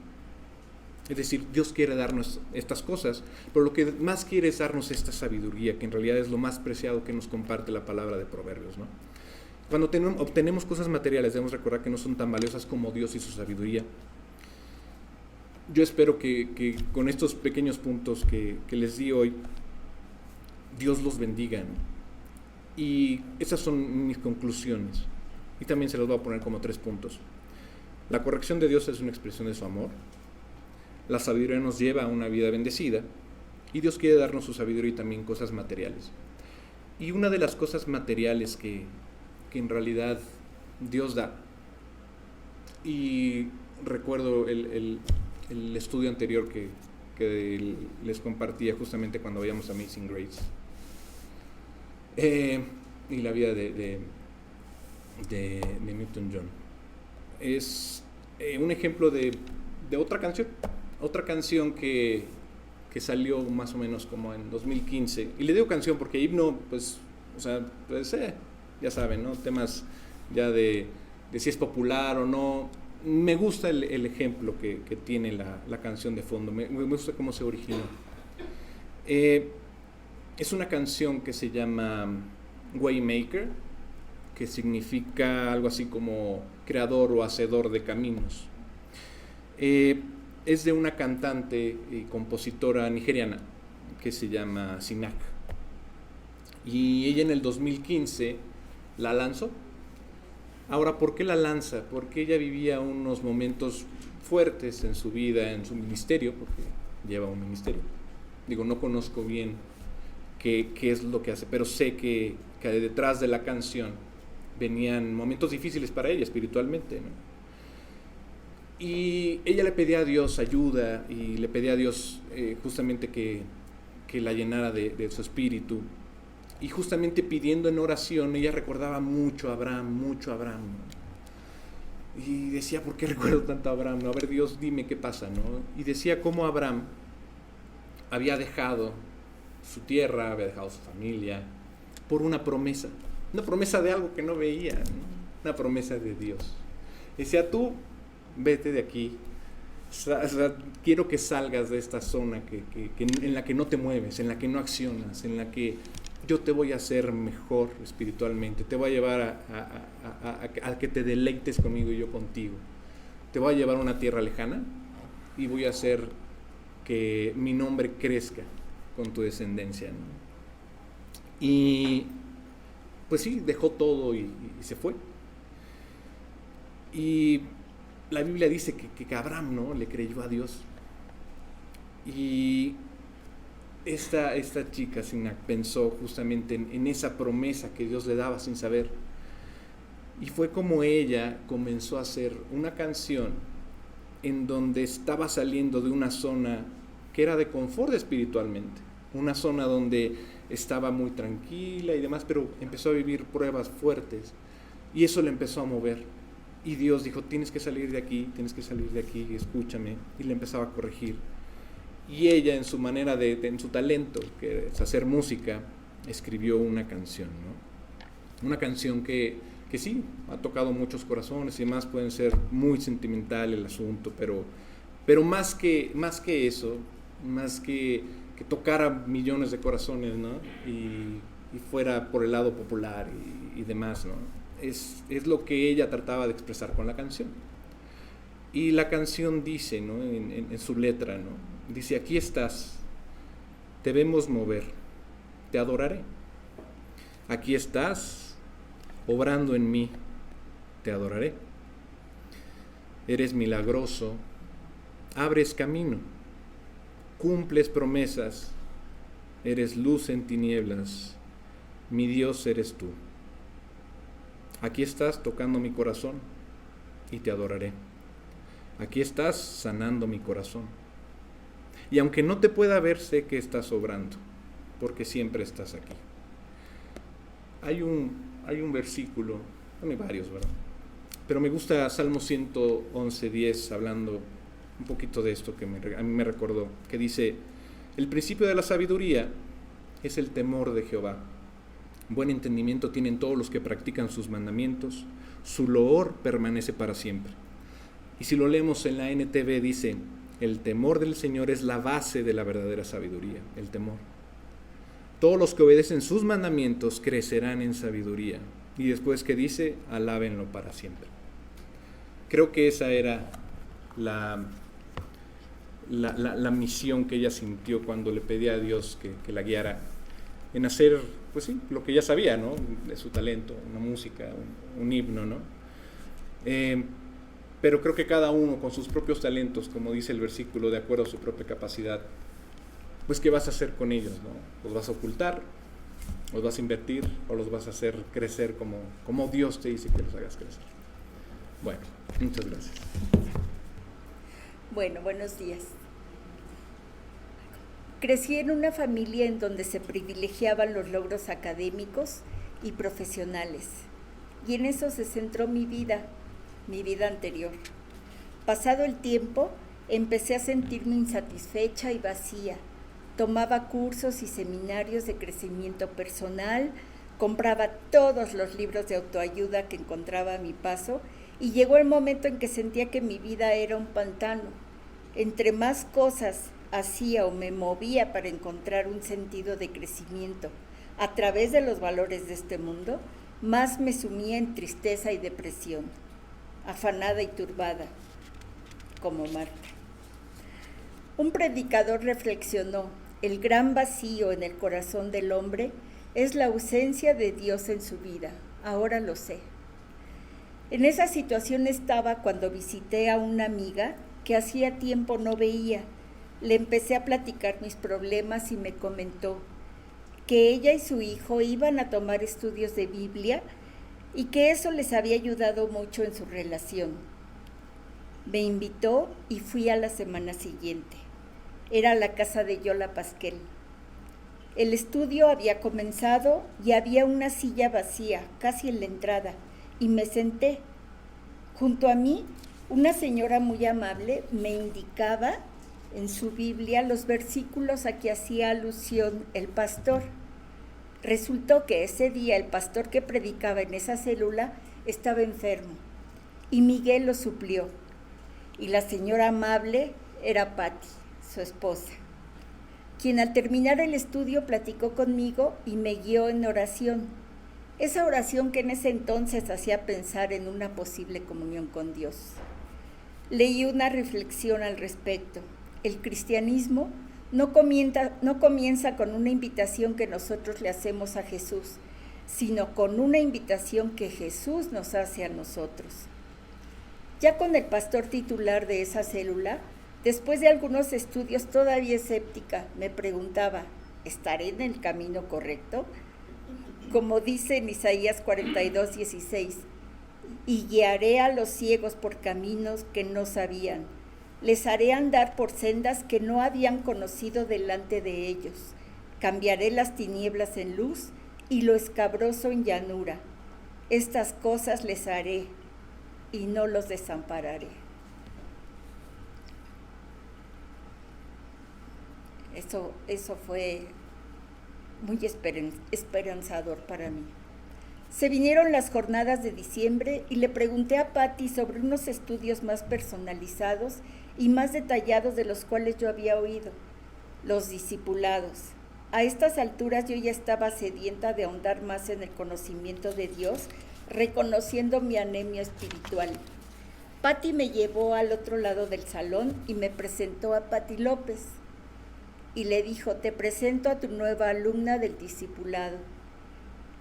Es decir, Dios quiere darnos estas cosas, pero lo que más quiere es darnos esta sabiduría, que en realidad es lo más preciado que nos comparte la palabra de Proverbios, ¿no? Cuando obtenemos cosas materiales, debemos recordar que no son tan valiosas como Dios y su sabiduría. Yo espero que con estos pequeños puntos que les di hoy, Dios los bendiga, ¿no? Y esas son mis conclusiones. Y también se los voy a poner como 3 puntos. La corrección de Dios es una expresión de su amor. La sabiduría nos lleva a una vida bendecida. Y Dios quiere darnos su sabiduría y también cosas materiales. Y una de las cosas materiales que en realidad Dios da, y recuerdo el estudio anterior que les compartía justamente cuando veíamos Amazing Grace, y la vida de Newton John, es un ejemplo de otra canción que salió más o menos como en 2015, y le digo canción porque himno, pues, o sea, pues, ya saben, ¿no? Temas ya de si es popular o no. Me gusta el ejemplo que tiene la canción de fondo, me gusta cómo se originó. Es una canción que se llama Waymaker, que significa algo así como creador o hacedor de caminos. Es de una cantante y compositora nigeriana que se llama Sinach. Y ella en el 2015 la lanzó. Ahora, ¿por qué la lanza? Porque ella vivía unos momentos fuertes en su vida, en su ministerio, porque lleva un ministerio. Digo, no conozco bien qué es lo que hace, pero sé que detrás de la canción venían momentos difíciles para ella espiritualmente, ¿no? Y ella le pedía a Dios ayuda y le pedía a Dios justamente que la llenara de su espíritu. Y justamente pidiendo en oración, ella recordaba mucho a Abraham, ¿no? Y decía, ¿por qué recuerdo tanto a Abraham? ¿No? A ver, Dios, dime qué pasa, ¿no? Y decía cómo Abraham había dejado su tierra, había dejado su familia, por una promesa de algo que no veía, ¿no? Una promesa de Dios. Decía, tú vete de aquí, quiero que salgas de esta zona en la que no te mueves, en la que no accionas, en la que yo te voy a hacer mejor espiritualmente, te voy a llevar a que te deleites conmigo y yo contigo. Te voy a llevar a una tierra lejana y voy a hacer que mi nombre crezca con tu descendencia, ¿no? Y pues sí, dejó todo y se fue. Y la Biblia dice que Abraham, ¿no?, le creyó a Dios. Y esta chica, Sinach, pensó justamente en esa promesa que Dios le daba sin saber. Y fue como ella comenzó a hacer una canción en donde estaba saliendo de una zona que era de confort espiritualmente, una zona donde estaba muy tranquila y demás, pero empezó a vivir pruebas fuertes y eso le empezó a mover. Y Dios dijo, tienes que salir de aquí, escúchame. Y le empezaba a corregir. Y ella, en su manera en su talento, que es hacer música, escribió una canción, ¿no? Una canción que sí, ha tocado muchos corazones y demás, pueden ser muy sentimental el asunto, pero más que eso, más que tocara millones de corazones, ¿no? Y fuera por el lado popular y demás, ¿no? Es lo que ella trataba de expresar con la canción. Y la canción dice, ¿no? En su letra, ¿no? Dice, aquí estás, te vemos mover, te adoraré. Aquí estás, obrando en mí, te adoraré. Eres milagroso, abres camino, cumples promesas, eres luz en tinieblas, mi Dios eres tú. Aquí estás tocando mi corazón y te adoraré. Aquí estás sanando mi corazón. Y aunque no te pueda ver, sé que estás obrando, porque siempre estás aquí. Hay un versículo, hay varios, ¿verdad? Pero me gusta Salmo 111:10, hablando un poquito de esto que a mí me recordó, que dice, el principio de la sabiduría es el temor de Jehová. Buen entendimiento tienen todos los que practican sus mandamientos, su loor permanece para siempre. Y si lo leemos en la NTV dice, el temor del Señor es la base de la verdadera sabiduría, el temor. Todos los que obedecen sus mandamientos crecerán en sabiduría. Y después que dice, alábenlo para siempre. Creo que esa era la misión que ella sintió cuando le pedía a Dios que la guiara en hacer, pues sí, lo que ella sabía, ¿no? De su talento, una música, un himno, ¿no? Pero creo que cada uno con sus propios talentos, como dice el versículo, de acuerdo a su propia capacidad, pues ¿qué vas a hacer con ellos, no? ¿Los vas a ocultar? ¿Los vas a invertir? ¿O los vas a hacer crecer como Dios te dice que los hagas crecer? Bueno, muchas gracias. Bueno, buenos días. Crecí en una familia en donde se privilegiaban los logros académicos y profesionales, y en eso se centró mi vida anterior. Pasado el tiempo, empecé a sentirme insatisfecha y vacía. Tomaba cursos y seminarios de crecimiento personal, compraba todos los libros de autoayuda que encontraba a mi paso, y llegó el momento en que sentía que mi vida era un pantano. Entre más cosas hacía o me movía para encontrar un sentido de crecimiento a través de los valores de este mundo, más me sumía en tristeza y depresión, afanada y turbada, como Marta. Un predicador reflexionó, el gran vacío en el corazón del hombre es la ausencia de Dios en su vida, ahora lo sé. En esa situación estaba cuando visité a una amiga que hacía tiempo no veía. Le empecé a platicar mis problemas y me comentó que ella y su hijo iban a tomar estudios de Biblia y que eso les había ayudado mucho en su relación. Me invitó y fui a la semana siguiente. Era la casa de Yola Pasquel. El estudio había comenzado y había una silla vacía, casi en la entrada, y me senté. Junto a mí, una señora muy amable me indicaba en su Biblia los versículos a que hacía alusión el pastor. Resultó que ese día el pastor que predicaba en esa célula estaba enfermo y Miguel lo suplió. Y la señora amable era Patti, su esposa, quien al terminar el estudio platicó conmigo y me guió en oración. Esa oración que en ese entonces hacía pensar en una posible comunión con Dios. Leí una reflexión al respecto. El cristianismo no comienza con una invitación que nosotros le hacemos a Jesús, sino con una invitación que Jesús nos hace a nosotros. Ya con el pastor titular de esa célula, después de algunos estudios todavía escéptica, me preguntaba, ¿estaré en el camino correcto? Como dice en Isaías 42:16, y guiaré a los ciegos por caminos que no sabían. Les haré andar por sendas que no habían conocido delante de ellos. Cambiaré las tinieblas en luz y lo escabroso en llanura. Estas cosas les haré. y no los desampararé. Eso fue muy esperanzador para mí. Se vinieron las jornadas de diciembre y le pregunté a Patti sobre unos estudios más personalizados y más detallados de los cuales yo había oído, los discipulados. A estas alturas yo ya estaba sedienta de ahondar más en el conocimiento de Dios, reconociendo mi anemia espiritual. Patti me llevó al otro lado del salón y me presentó a Patti López. Y le dijo: te presento a tu nueva alumna del discipulado.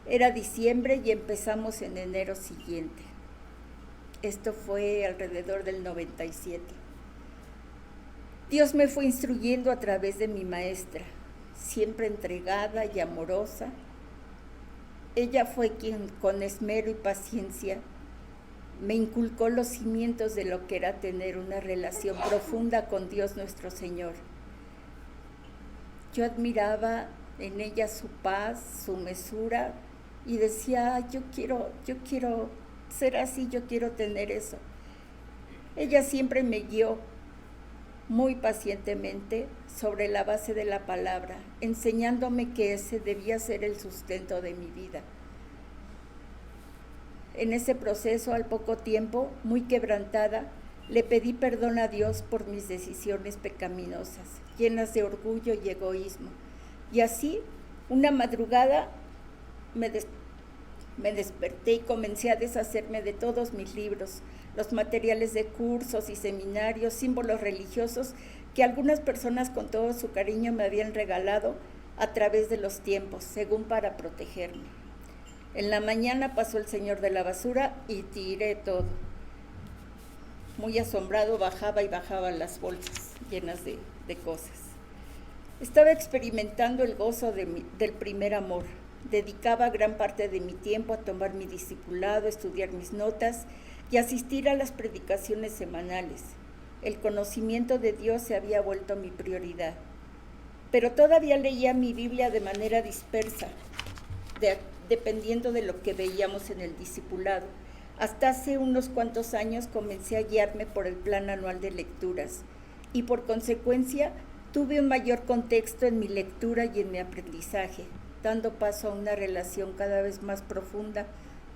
Era diciembre y empezamos en enero siguiente. Esto fue alrededor del 97. Dios me fue instruyendo a través de mi maestra, siempre entregada y amorosa. Ella fue quien, con esmero y paciencia, me inculcó los cimientos de lo que era tener una relación profunda con Dios nuestro Señor. Yo admiraba en ella su paz, su mesura, y decía: yo quiero ser así, yo quiero tener eso. Ella siempre me guió muy pacientemente sobre la base de la palabra, enseñándome que ese debía ser el sustento de mi vida. En ese proceso, al poco tiempo, muy quebrantada, le pedí perdón a Dios por mis decisiones pecaminosas, llenas de orgullo y egoísmo. Y así, una madrugada, me desperté y comencé a deshacerme de todos mis libros, los materiales de cursos y seminarios, símbolos religiosos que algunas personas con todo su cariño me habían regalado a través de los tiempos, según para protegerme. En la mañana pasó el señor de la basura y tiré todo. Muy asombrado bajaba las bolsas llenas de cosas. Estaba experimentando el gozo del primer amor. Dedicaba gran parte de mi tiempo a tomar mi discipulado, estudiar mis notas y asistir a las predicaciones semanales. El conocimiento de Dios se había vuelto mi prioridad. Pero todavía leía mi Biblia de manera dispersa, dependiendo de lo que veíamos en el discipulado. Hasta hace unos cuantos años comencé a guiarme por el plan anual de lecturas y por consecuencia tuve un mayor contexto en mi lectura y en mi aprendizaje, dando paso a una relación cada vez más profunda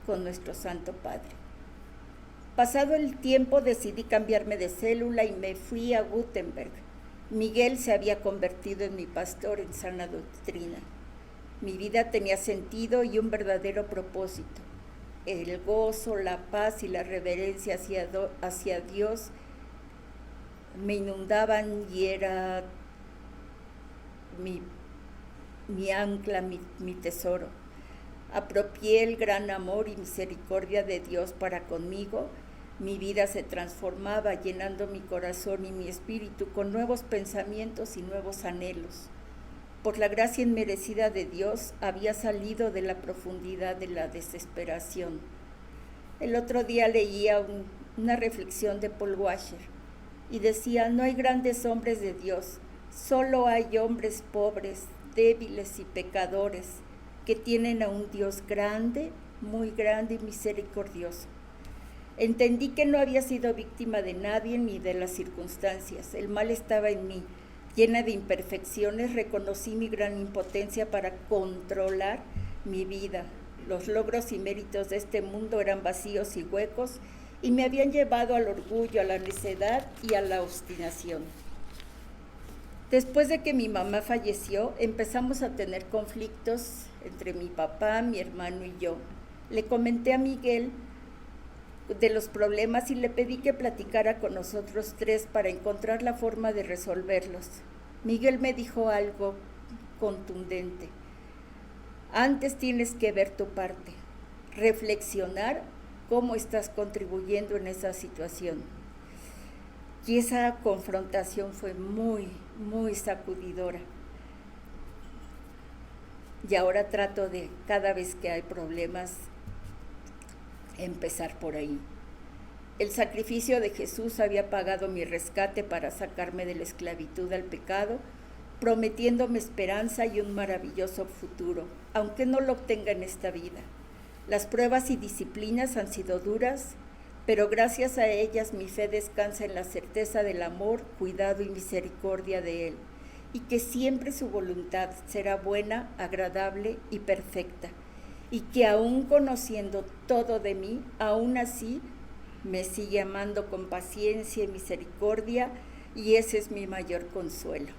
con nuestro Santo Padre. Pasado el tiempo decidí cambiarme de célula y me fui a Gutenberg. Miguel se había convertido en mi pastor en sana doctrina. Mi vida tenía sentido y un verdadero propósito. El gozo, la paz y la reverencia hacia Dios me inundaban y era mi ancla, mi tesoro. Apropié el gran amor y misericordia de Dios para conmigo. Mi vida se transformaba, llenando mi corazón y mi espíritu con nuevos pensamientos y nuevos anhelos. Por la gracia inmerecida de Dios, había salido de la profundidad de la desesperación. El otro día leía una reflexión de Paul Washer y decía: no hay grandes hombres de Dios, solo hay hombres pobres, débiles y pecadores que tienen a un Dios grande, muy grande y misericordioso. Entendí que no había sido víctima de nadie ni de las circunstancias. El mal estaba en mí. Llena de imperfecciones, reconocí mi gran impotencia para controlar mi vida. Los logros y méritos de este mundo eran vacíos y huecos y me habían llevado al orgullo, a la necedad y a la obstinación. Después de que mi mamá falleció, empezamos a tener conflictos entre mi papá, mi hermano y yo. Le comenté a Miguel de los problemas y le pedí que platicara con nosotros tres para encontrar la forma de resolverlos. Miguel me dijo algo contundente: antes tienes que ver tu parte, reflexionar cómo estás contribuyendo en esa situación. Y esa confrontación fue muy, muy sacudidora. Y ahora trato de, cada vez que hay problemas, empezar por ahí. El sacrificio de Jesús había pagado mi rescate para sacarme de la esclavitud al pecado, prometiéndome esperanza y un maravilloso futuro, aunque no lo obtenga en esta vida. Las pruebas y disciplinas han sido duras, pero gracias a ellas mi fe descansa en la certeza del amor, cuidado y misericordia de Él, y que siempre su voluntad será buena, agradable y perfecta, y que aún conociendo todo de mí, aún así me sigue amando con paciencia y misericordia, y ese es mi mayor consuelo.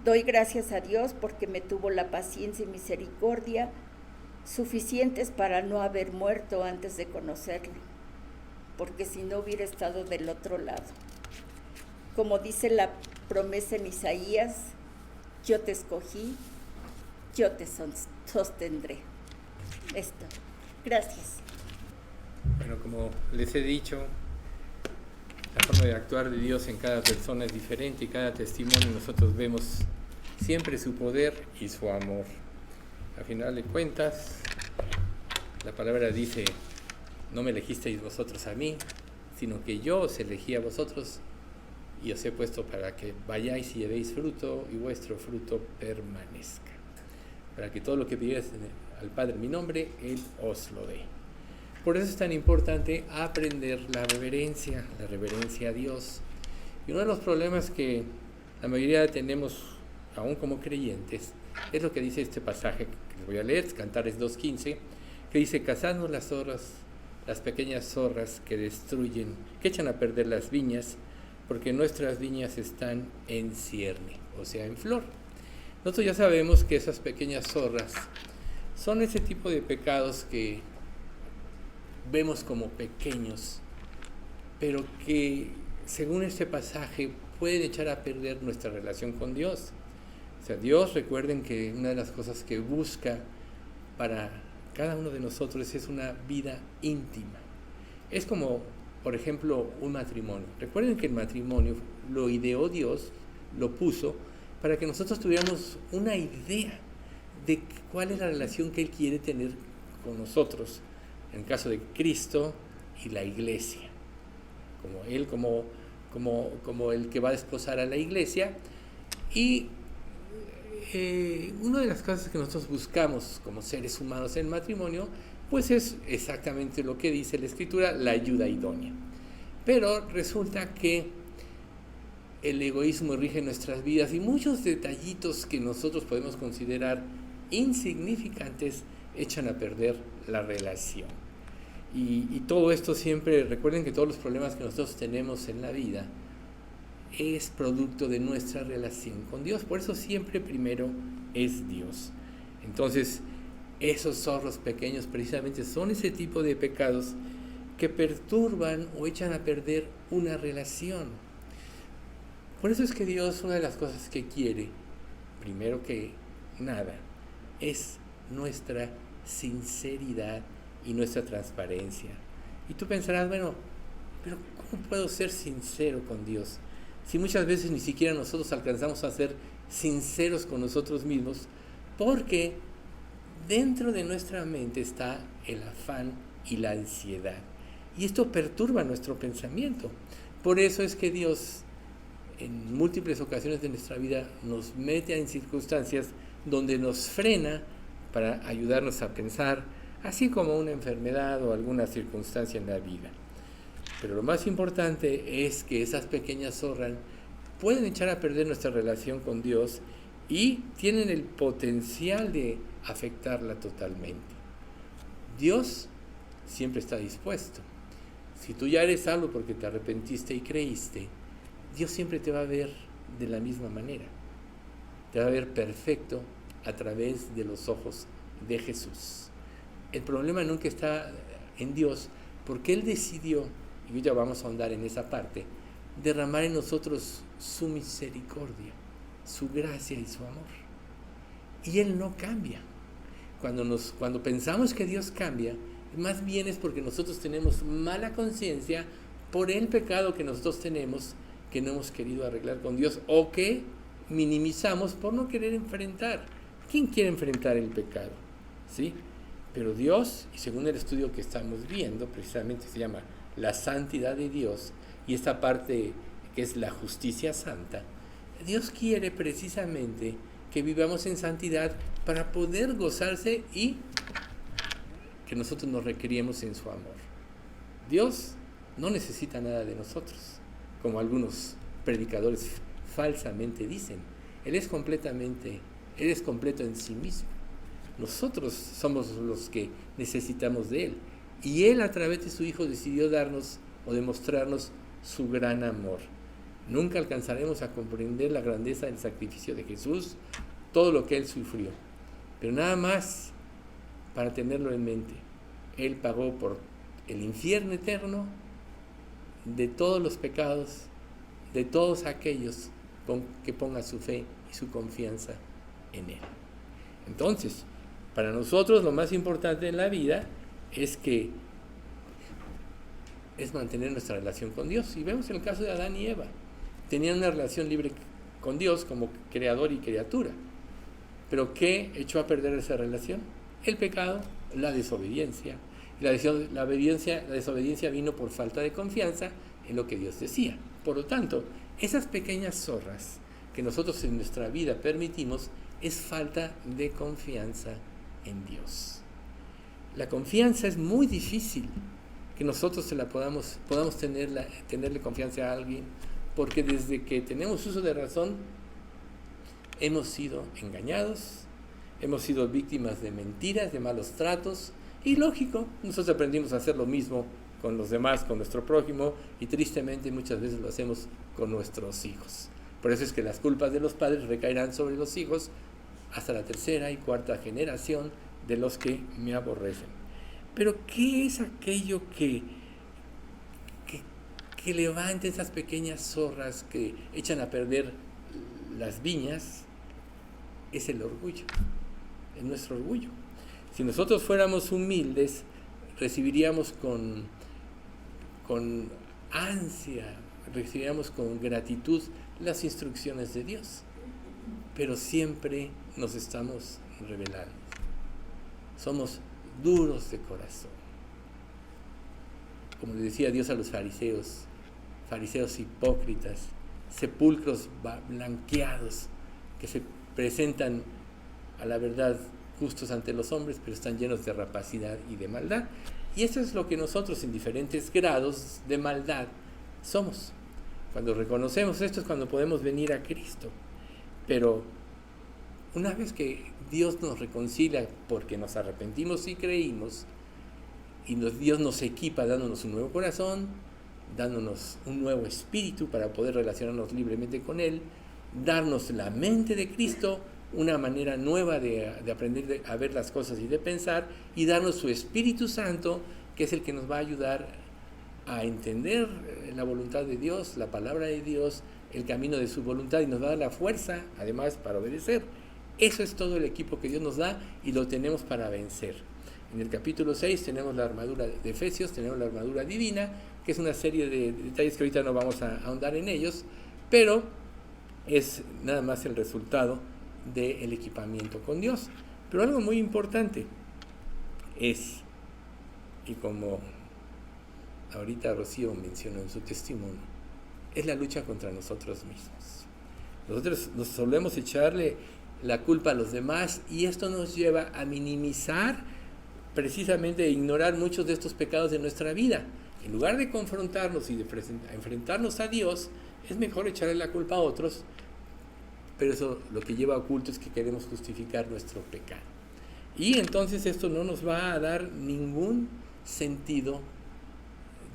Doy gracias a Dios porque me tuvo la paciencia y misericordia suficientes para no haber muerto antes de conocerlo, porque si no hubiera estado del otro lado. Como dice la promesa en Isaías, yo te escogí, yo te sostendré. Esto. Gracias. Bueno, como les he dicho, la forma de actuar de Dios en cada persona es diferente y cada testimonio nosotros vemos siempre su poder y su amor. A final de cuentas, la palabra dice, no me elegisteis vosotros a mí, sino que yo os elegí a vosotros y os he puesto para que vayáis y llevéis fruto y vuestro fruto permanezca. Para que todo lo que pidierais al Padre en mi nombre, Él os lo dé. Por eso es tan importante aprender la reverencia a Dios. Y uno de los problemas que la mayoría tenemos, aún como creyentes, es lo que dice este pasaje que les voy a leer, Cantares 2:15, que dice, cazadnos las zorras, las pequeñas zorras que destruyen, que echan a perder las viñas, porque nuestras viñas están en cierne, o sea, en flor. Nosotros ya sabemos que esas pequeñas zorras son ese tipo de pecados que vemos como pequeños, pero que según este pasaje pueden echar a perder nuestra relación con Dios. O sea, Dios, recuerden que una de las cosas que busca para cada uno de nosotros es una vida íntima. Es como, por ejemplo, un matrimonio. Recuerden que el matrimonio lo ideó Dios, lo puso para que nosotros tuviéramos una idea de cuál es la relación que Él quiere tener con nosotros, en el caso de Cristo y la iglesia, como Él, como el que va a desposar a la iglesia. Y una de las cosas que nosotros buscamos como seres humanos en matrimonio, pues es exactamente lo que dice la Escritura, la ayuda idónea. Pero resulta que el egoísmo rige nuestras vidas y muchos detallitos que nosotros podemos considerar insignificantes echan a perder la relación. Y todo esto siempre, recuerden que todos los problemas que nosotros tenemos en la vida es producto de nuestra relación con Dios. Por eso siempre primero es Dios. Entonces, esos zorros pequeños precisamente son ese tipo de pecados que perturban o echan a perder una relación. Por eso es que Dios, una de las cosas que quiere, primero que nada, es nuestra sinceridad y nuestra transparencia. Y tú pensarás, bueno, pero ¿cómo puedo ser sincero con Dios? Si muchas veces ni siquiera nosotros alcanzamos a ser sinceros con nosotros mismos, porque dentro de nuestra mente está el afán y la ansiedad. Y esto perturba nuestro pensamiento. Por eso es que Dios en múltiples ocasiones de nuestra vida nos mete en circunstancias donde nos frena para ayudarnos a pensar, así como una enfermedad o alguna circunstancia en la vida. Pero lo más importante es que esas pequeñas zorras pueden echar a perder nuestra relación con Dios y tienen el potencial de afectarla totalmente. Dios siempre está dispuesto. Si tú ya eres salvo porque te arrepentiste y creíste, Dios siempre te va a ver de la misma manera. Te va a ver perfecto a través de los ojos de Jesús. El problema nunca está en Dios, porque Él decidió, y ya vamos a ahondar en esa parte, derramar en nosotros su misericordia, su gracia y su amor. Y Él no cambia. Cuando pensamos que Dios cambia, más bien es porque nosotros tenemos mala conciencia por el pecado que nosotros tenemos, que no hemos querido arreglar con Dios, o que minimizamos por no querer enfrentar. ¿Quién quiere enfrentar el pecado? ¿Sí? Pero Dios, y según el estudio que estamos viendo, precisamente se llama la santidad de Dios, y esta parte que es la justicia santa, Dios quiere precisamente que vivamos en santidad para poder gozarse y que nosotros nos requeríamos en su amor. Dios no necesita nada de nosotros, como algunos predicadores falsamente dicen. Él es completo en sí mismo. Nosotros somos los que necesitamos de Él. Y Él, a través de su Hijo, decidió darnos o demostrarnos su gran amor. Nunca alcanzaremos a comprender la grandeza del sacrificio de Jesús, todo lo que Él sufrió. Pero nada más para tenerlo en mente. Él pagó por el infierno eterno de todos los pecados, de todos aquellos que pongan su fe y su confianza en Él. Entonces, para nosotros lo más importante en la vida es mantener nuestra relación con Dios. Y vemos en el caso de Adán y Eva. Tenían una relación libre con Dios como creador y criatura. ¿Pero qué echó a perder esa relación? El pecado, la desobediencia. La desobediencia vino por falta de confianza en lo que Dios decía. Por lo tanto, esas pequeñas zorras que nosotros en nuestra vida permitimos es falta de confianza en Dios. La confianza es muy difícil que nosotros podamos tenerle confianza a alguien, porque desde que tenemos uso de razón hemos sido engañados, hemos sido víctimas de mentiras, de malos tratos, y lógico, nosotros aprendimos a hacer lo mismo con los demás, con nuestro prójimo, y tristemente muchas veces lo hacemos con nuestros hijos. Por eso es que las culpas de los padres recaerán sobre los hijos hasta la tercera y cuarta generación de los que me aborrecen. Pero ¿qué es aquello que levanta esas pequeñas zorras que echan a perder las viñas? Es el orgullo, es nuestro orgullo. Si nosotros fuéramos humildes, recibiríamos con ansia, recibiríamos con gratitud las instrucciones de Dios, pero siempre nos estamos rebelando. Somos duros de corazón. Como le decía Dios a los fariseos hipócritas, sepulcros blanqueados, que se presentan a la verdad justos ante los hombres, pero están llenos de rapacidad y de maldad. Y eso es lo que nosotros en diferentes grados de maldad somos. Cuando reconocemos esto es cuando podemos venir a Cristo. Pero una vez que Dios nos reconcilia porque nos arrepentimos y creímos, y Dios nos equipa dándonos un nuevo corazón, dándonos un nuevo espíritu para poder relacionarnos libremente con Él, darnos la mente de Cristo, una manera nueva de aprender a ver las cosas y de pensar, y darnos su Espíritu Santo, que es el que nos va a ayudar a entender la voluntad de Dios, la palabra de Dios, el camino de su voluntad, y nos va a dar la fuerza, además, para obedecer. Eso es todo el equipo que Dios nos da, y lo tenemos para vencer. En el capítulo 6 tenemos la armadura de Efesios, tenemos la armadura divina, que es una serie de detalles que ahorita no vamos a ahondar en ellos, pero es nada más el resultado del equipamiento con Dios. Pero algo muy importante es, y como ahorita Rocío mencionó en su testimonio, es la lucha contra nosotros mismos. Nosotros nos solemos echarle la culpa a los demás, y esto nos lleva a minimizar, precisamente, e ignorar muchos de estos pecados de nuestra vida. En lugar de confrontarnos y de enfrentarnos a Dios, es mejor echarle la culpa a otros, pero eso lo que lleva oculto es que queremos justificar nuestro pecado. Y entonces esto no nos va a dar ningún sentido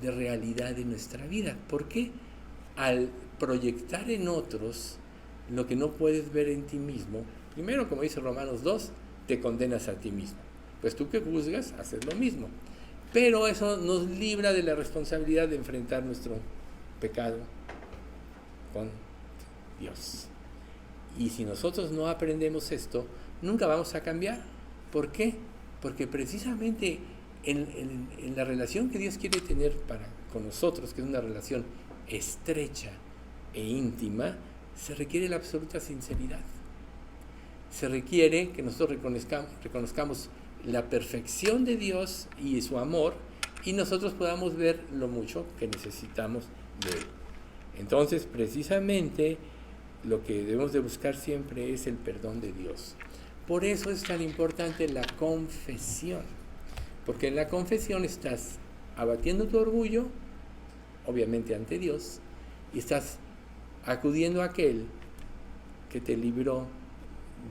de realidad en nuestra vida. ¿Por qué? Al proyectar en otros lo que no puedes ver en ti mismo, primero, como dice Romanos 2, te condenas a ti mismo. Pues tú que juzgas, haces lo mismo. Pero eso nos libra de la responsabilidad de enfrentar nuestro pecado con Dios. Y si nosotros no aprendemos esto, nunca vamos a cambiar. ¿Por qué? Porque precisamente en la relación que Dios quiere tener con nosotros, que es una relación estrecha e íntima, se requiere la absoluta sinceridad. Se requiere que nosotros reconozcamos la perfección de Dios y su amor, y nosotros podamos ver lo mucho que necesitamos de Él. Entonces, precisamente, lo que debemos de buscar siempre es el perdón de Dios. Por eso es tan importante la confesión, porque en la confesión estás abatiendo tu orgullo, obviamente ante Dios, y estás acudiendo a aquel que te libró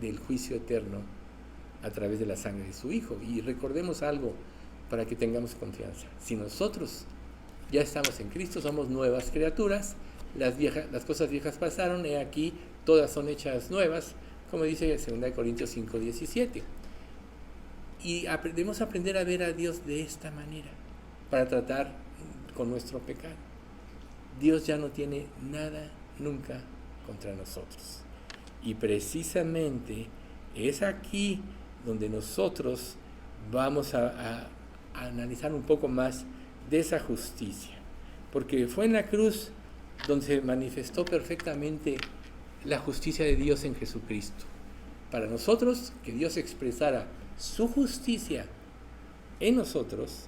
del juicio eterno a través de la sangre de su Hijo. Y recordemos algo para que tengamos confianza. Si nosotros ya estamos en Cristo, somos nuevas criaturas, las cosas viejas pasaron, he aquí, todas son hechas nuevas, como dice 2 Corintios 5:17. Y debemos aprender a ver a Dios de esta manera, para tratar con nuestro pecado. Dios ya no tiene nada nunca contra nosotros. Y precisamente es aquí donde nosotros vamos a analizar un poco más de esa justicia. Porque fue en la cruz donde se manifestó perfectamente la justicia de Dios en Jesucristo. Para nosotros, que Dios expresara su justicia en nosotros,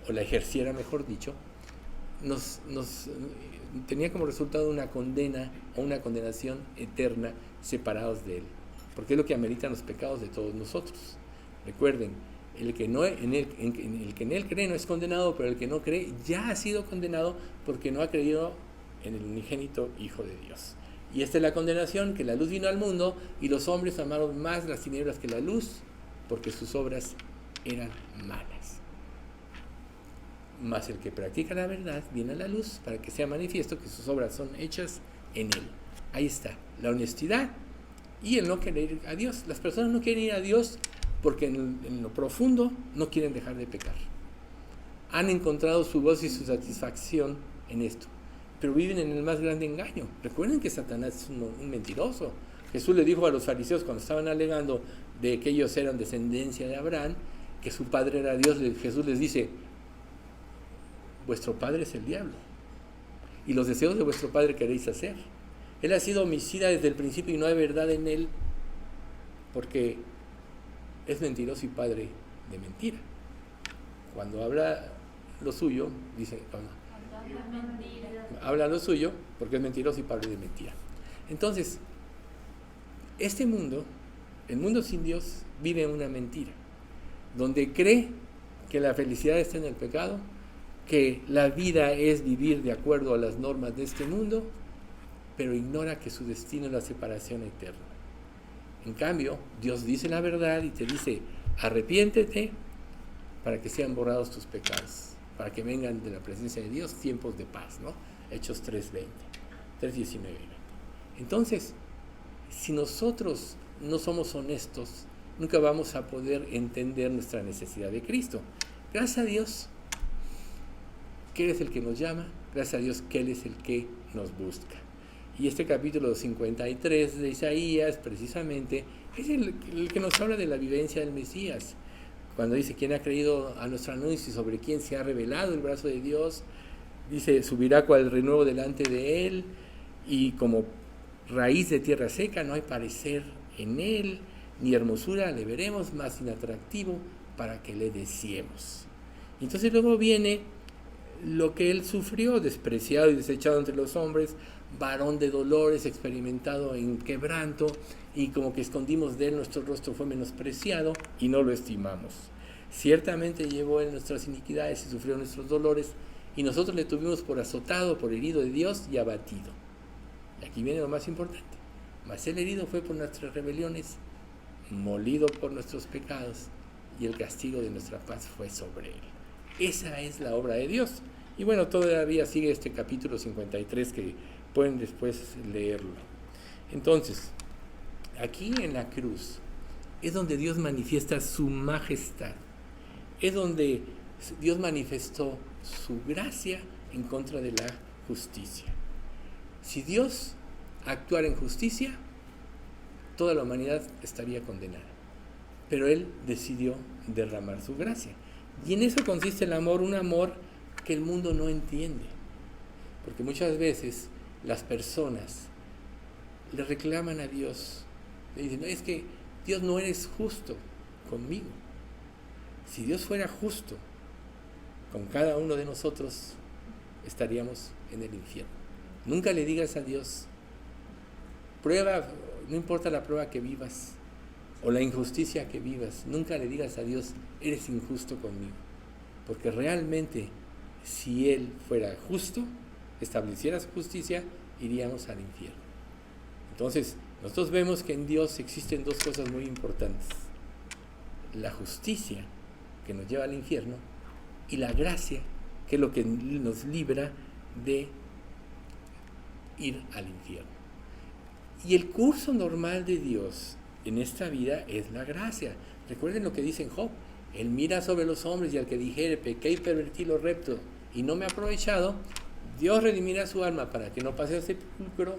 o la ejerciera, mejor dicho, nos tenía como resultado una condena o una condenación eterna separados de Él, porque es lo que ameritan los pecados de todos nosotros. Recuerden, el que en Él cree no es condenado, pero el que no cree ya ha sido condenado porque no ha creído en el unigénito Hijo de Dios. Y esta es la condenación, que la luz vino al mundo y los hombres amaron más las tinieblas que la luz, porque sus obras eran malas. Mas el que practica la verdad viene a la luz para que sea manifiesto que sus obras son hechas en Él. Ahí está, la honestidad y el no querer ir a Dios. Las personas no quieren ir a Dios porque en lo profundo no quieren dejar de pecar. Han encontrado su gozo y su satisfacción en esto, pero viven en el más grande engaño. Recuerden que Satanás es un mentiroso. Jesús le dijo a los fariseos cuando estaban alegando de que ellos eran descendencia de Abraham, que su padre era Dios. Jesús les dice: vuestro padre es el diablo, y los deseos de vuestro padre queréis hacer. Él ha sido homicida desde el principio y no hay verdad en él, porque es mentiroso y padre de mentira. Cuando habla lo suyo, dice, habla lo suyo porque es mentiroso y padre de mentira. Entonces, este mundo, el mundo sin Dios, vive en una mentira, donde cree que la felicidad está en el pecado, que la vida es vivir de acuerdo a las normas de este mundo, pero ignora que su destino es la separación eterna. En cambio, Dios dice la verdad y te dice: arrepiéntete para que sean borrados tus pecados, para que vengan de la presencia de Dios tiempos de paz, ¿no? Hechos 3:20, 3:19. Entonces, si nosotros no somos honestos, nunca vamos a poder entender nuestra necesidad de Cristo. Gracias a Dios que Él es el que nos llama, gracias a Dios que Él es el que nos busca. Y este capítulo 53 de Isaías, precisamente, es el que nos habla de la vivencia del Mesías. Cuando dice: ¿quién ha creído a nuestro anuncio y sobre quién se ha revelado el brazo de Dios? Dice: subirá cual renuevo delante de Él, y como raíz de tierra seca, no hay parecer en Él, ni hermosura le veremos, más inatractivo para que le deseemos. Entonces luego viene lo que Él sufrió: despreciado y desechado entre los hombres, varón de dolores, experimentado en quebranto, y como que escondimos de Él, nuestro rostro fue menospreciado y no lo estimamos. Ciertamente llevó Él nuestras iniquidades y sufrió nuestros dolores, y nosotros le tuvimos por azotado, por herido de Dios y abatido. Y aquí viene lo más importante: mas Él herido fue por nuestras rebeliones, molido por nuestros pecados, y el castigo de nuestra paz fue sobre Él. Esa es la obra de Dios. Y bueno, todavía sigue este capítulo 53 que pueden después leerlo. Entonces, aquí en la cruz es donde Dios manifiesta su majestad. Es donde Dios manifestó su gracia en contra de la justicia. Si Dios actuara en justicia, toda la humanidad estaría condenada. Pero Él decidió derramar su gracia. Y en eso consiste el amor, un amor que el mundo no entiende. Porque muchas veces las personas le reclaman a Dios, le dicen: es que Dios, no eres justo conmigo. Si Dios fuera justo con cada uno de nosotros, estaríamos en el infierno. Nunca le digas a Dios: prueba, no importa la prueba que vivas o la injusticia que vivas, nunca le digas a Dios: eres injusto conmigo. porque realmente si Él fuera justo, estableciera su justicia, iríamos al infierno. Entonces, nosotros vemos que en Dios existen dos cosas muy importantes: la justicia, que nos lleva al infierno, y la gracia, que es lo que nos libra de ir al infierno. Y el curso normal de Dios en esta vida es la gracia. Recuerden lo que dice en Job: Él mira sobre los hombres, y al que dijere, pequé y pervertí lo recto y no me ha aprovechado, Dios redimirá su alma para que no pase al sepulcro,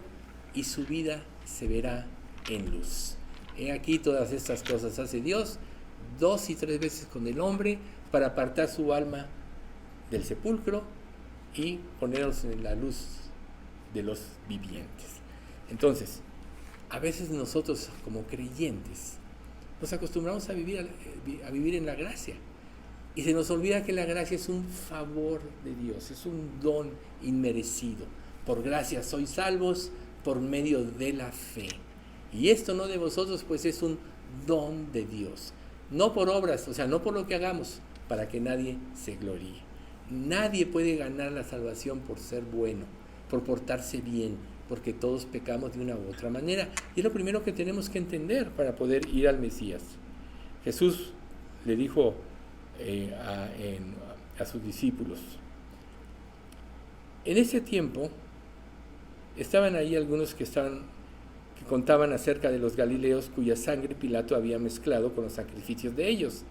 y su vida se verá en luz. He aquí todas estas cosas hace Dios 2 y 3 veces con el hombre, para apartar su alma del sepulcro y ponerlos en la luz de los vivientes. Entonces, a veces nosotros como creyentes nos acostumbramos a vivir en la gracia, y se nos olvida que la gracia es un favor de Dios, es un don inmerecido. Por gracia sois salvos por medio de la fe, y esto no de vosotros, pues es un don de Dios, no por obras, o sea, no por lo que hagamos, para que nadie se gloríe. Nadie puede ganar la salvación por ser bueno, por portarse bien, porque todos pecamos de una u otra manera, y es lo primero que tenemos que entender para poder ir al Mesías. Jesús le dijo a sus discípulos, en ese tiempo estaban ahí algunos que contaban acerca de los galileos cuya sangre Pilato había mezclado con los sacrificios de ellos.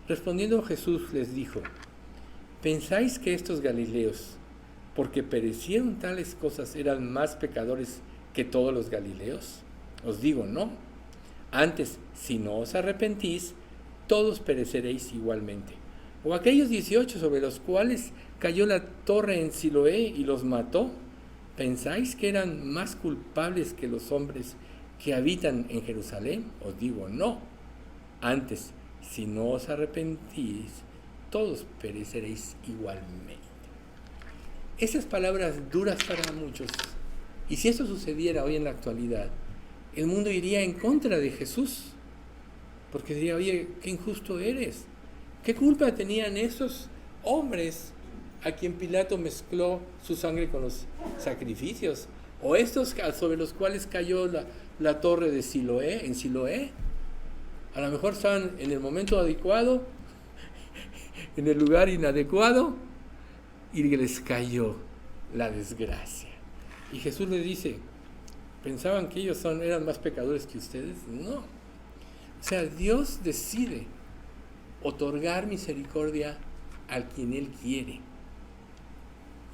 Respondiendo Jesús les dijo: ¿pensáis que estos galileos, porque perecieron tales cosas, eran más pecadores que todos los galileos? Os digo, no. Antes, si no os arrepentís, todos pereceréis igualmente. O aquellos 18 sobre los cuales cayó la torre en Siloé y los mató, ¿pensáis que eran más culpables que los hombres que habitan en Jerusalén? Os digo, no. Antes, si no os arrepentís, todos pereceréis igualmente. Esas palabras duras para muchos, y si esto sucediera hoy en la actualidad, el mundo iría en contra de Jesús, porque diría: oye, qué injusto eres. ¿Qué culpa tenían esos hombres a quien Pilato mezcló su sangre con los sacrificios? O estos sobre los cuales cayó la torre de Siloé, en Siloé. A lo mejor estaban en el momento adecuado, en el lugar inadecuado, y les cayó la desgracia. Y Jesús les dice: ¿pensaban que ellos eran más pecadores que ustedes? No. O sea, Dios decide otorgar misericordia a quien Él quiere,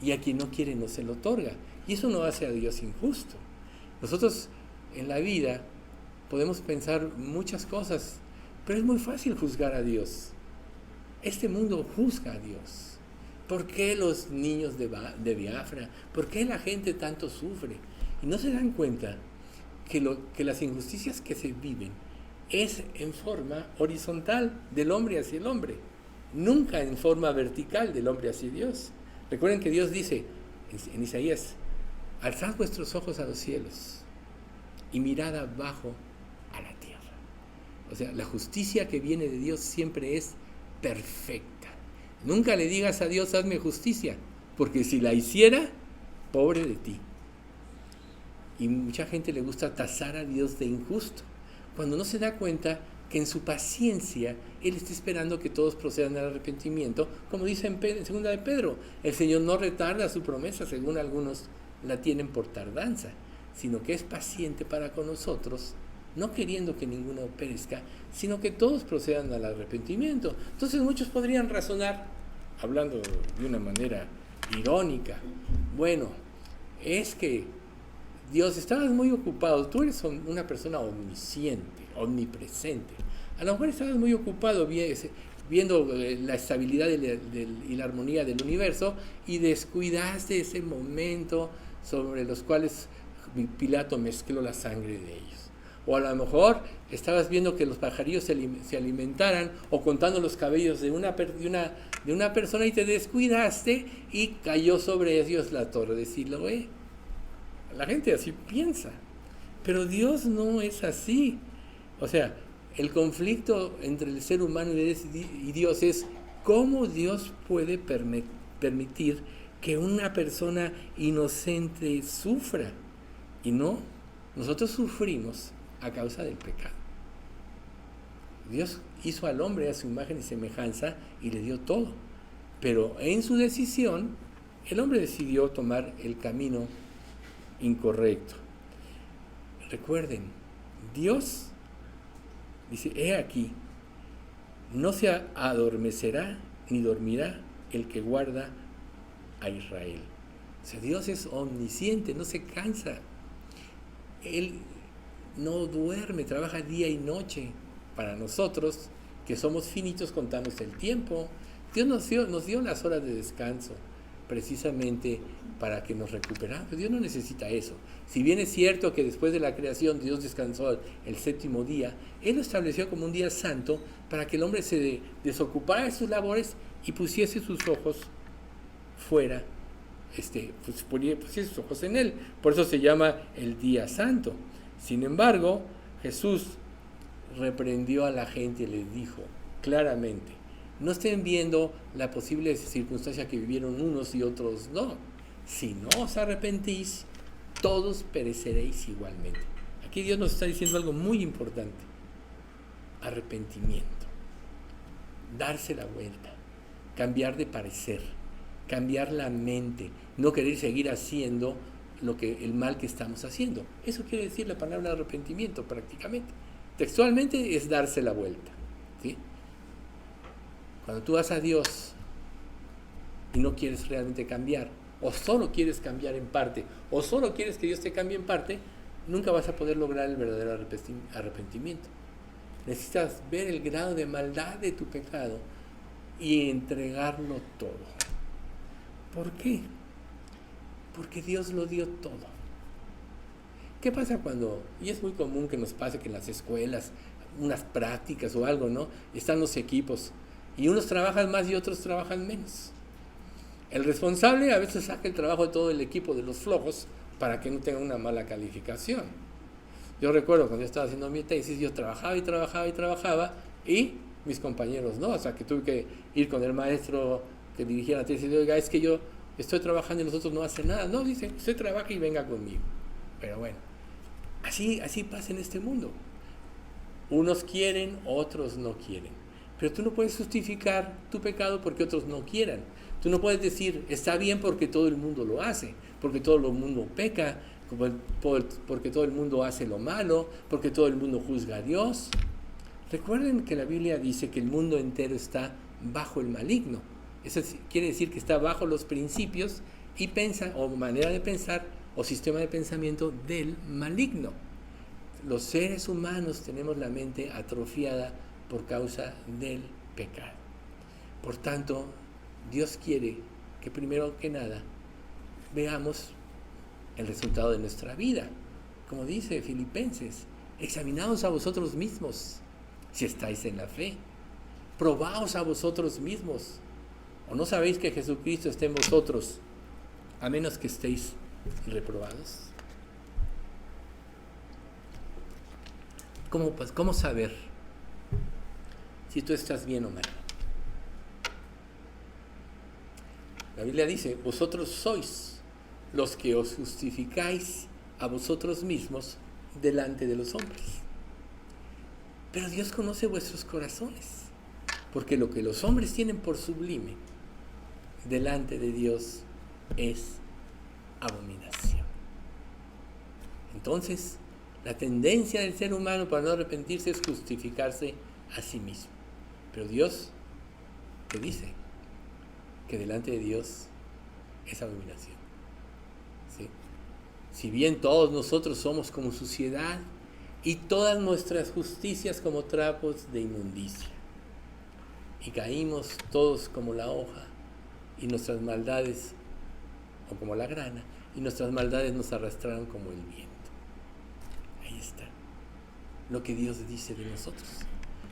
y a quien no quiere no se lo otorga. Y eso no hace a Dios injusto. Nosotros en la vida podemos pensar muchas cosas, pero es muy fácil juzgar a Dios. Este mundo juzga a Dios. ¿Por qué los niños de Biafra? ¿Por qué la gente tanto sufre? Y no se dan cuenta que las injusticias que se viven es en forma horizontal, del hombre hacia el hombre, nunca en forma vertical, del hombre hacia Dios. Recuerden que Dios dice en Isaías: alzad vuestros ojos a los cielos y mirad abajo a la tierra. O sea, la justicia que viene de Dios siempre es perfecta. Nunca le digas a Dios: hazme justicia, porque si la hiciera, pobre de ti. Y mucha gente le gusta tachar a Dios de injusto, cuando no se da cuenta que en su paciencia Él está esperando que todos procedan al arrepentimiento, como dice en 2 de Pedro: el Señor no retarda su promesa, según algunos la tienen por tardanza, sino que es paciente para con nosotros, no queriendo que ninguno perezca, sino que todos procedan al arrepentimiento. Entonces muchos podrían razonar, hablando de una manera irónica: bueno, es que Dios, estabas muy ocupado, tú eres una persona omnisciente, omnipresente. A lo mejor estabas muy ocupado viendo la estabilidad y la armonía del universo, y descuidaste ese momento sobre los cuales Pilato mezcló la sangre de ellos. O a lo mejor estabas viendo que los pajarillos se alimentaran, o contando los cabellos de una persona, y te descuidaste y cayó sobre ellos la torre de Siloé. La gente así piensa, pero Dios no es así. O sea, el conflicto entre el ser humano y Dios es ¿Cómo Dios puede permitir que una persona inocente sufra? Y no, nosotros sufrimos a causa del pecado. Dios hizo al hombre a su imagen y semejanza y le dio todo. Pero en su decisión, el hombre decidió tomar el camino incorrecto. Recuerden, Dios dice, he aquí, no se adormecerá ni dormirá el que guarda a Israel. O sea, Dios es omnisciente, no se cansa. Él no duerme, trabaja día y noche. Para nosotros, que somos finitos, contamos el tiempo. Dios nos dio las horas de descanso, precisamente para que nos recuperamos. Dios no necesita eso. Si bien es cierto que después de la creación Dios descansó el séptimo día, Él lo estableció como un día santo para que el hombre se desocupara de sus labores y pusiese sus ojos fuera, pusiese sus ojos en Él. Por eso se llama el día santo. Sin embargo, Jesús reprendió a la gente y les dijo claramente, no estén viendo la posible circunstancia que vivieron unos y otros no. Si no os arrepentís, todos pereceréis igualmente. Aquí Dios nos está diciendo algo muy importante. Arrepentimiento. Darse la vuelta. Cambiar de parecer. Cambiar la mente. No querer seguir haciendo el mal que estamos haciendo. Eso quiere decir la palabra arrepentimiento prácticamente. Textualmente es darse la vuelta. ¿Sí? Cuando tú vas a Dios y no quieres realmente cambiar, o solo quieres cambiar en parte, o solo quieres que Dios te cambie en parte, nunca vas a poder lograr el verdadero arrepentimiento. Necesitas ver el grado de maldad de tu pecado y entregarlo todo. ¿Por qué? Porque Dios lo dio todo. ¿Qué pasa cuando, y es muy común que nos pase que en las escuelas, unas prácticas o algo, ¿no? Están los equipos, y unos trabajan más y otros trabajan menos. El responsable a veces saca el trabajo de todo el equipo de los flojos para que no tengan una mala calificación. Yo recuerdo cuando yo estaba haciendo mi tesis, yo trabajaba y mis compañeros no, o sea que tuve que ir con el maestro que dirigía la tesis y digo, oiga, es que yo estoy trabajando y los otros no hacen nada. No, dice, usted trabaja y venga conmigo. Pero bueno, así pasa en este mundo. Unos quieren, otros no quieren. Pero tú no puedes justificar tu pecado porque otros no quieran. Tú no puedes decir, está bien porque todo el mundo lo hace, porque todo el mundo peca, porque todo el mundo hace lo malo, porque todo el mundo juzga a Dios. Recuerden que la Biblia dice que el mundo entero está bajo el maligno. Eso quiere decir que está bajo los principios y o manera de pensar o sistema de pensamiento del maligno. Los seres humanos tenemos la mente atrofiada por causa del pecado. Por tanto, Dios quiere que primero que nada veamos el resultado de nuestra vida. Como dice Filipenses, examinaos a vosotros mismos si estáis en la fe. Probaos a vosotros mismos. ¿O no sabéis que Jesucristo está en vosotros, a menos que estéis reprobados? ¿Cómo saber si tú estás bien o mal? La Biblia dice, vosotros sois los que os justificáis a vosotros mismos delante de los hombres. Pero Dios conoce vuestros corazones, porque lo que los hombres tienen por sublime delante de Dios es abominación. Entonces, la tendencia del ser humano para no arrepentirse es justificarse a sí mismo. Pero Dios te dice que delante de Dios es abominación. ¿Sí? Si bien todos nosotros somos como suciedad y todas nuestras justicias como trapos de inmundicia, y caímos todos como la hoja y nuestras maldades, o como la grana, y nuestras maldades nos arrastraron como el viento. Ahí está lo que Dios dice de nosotros.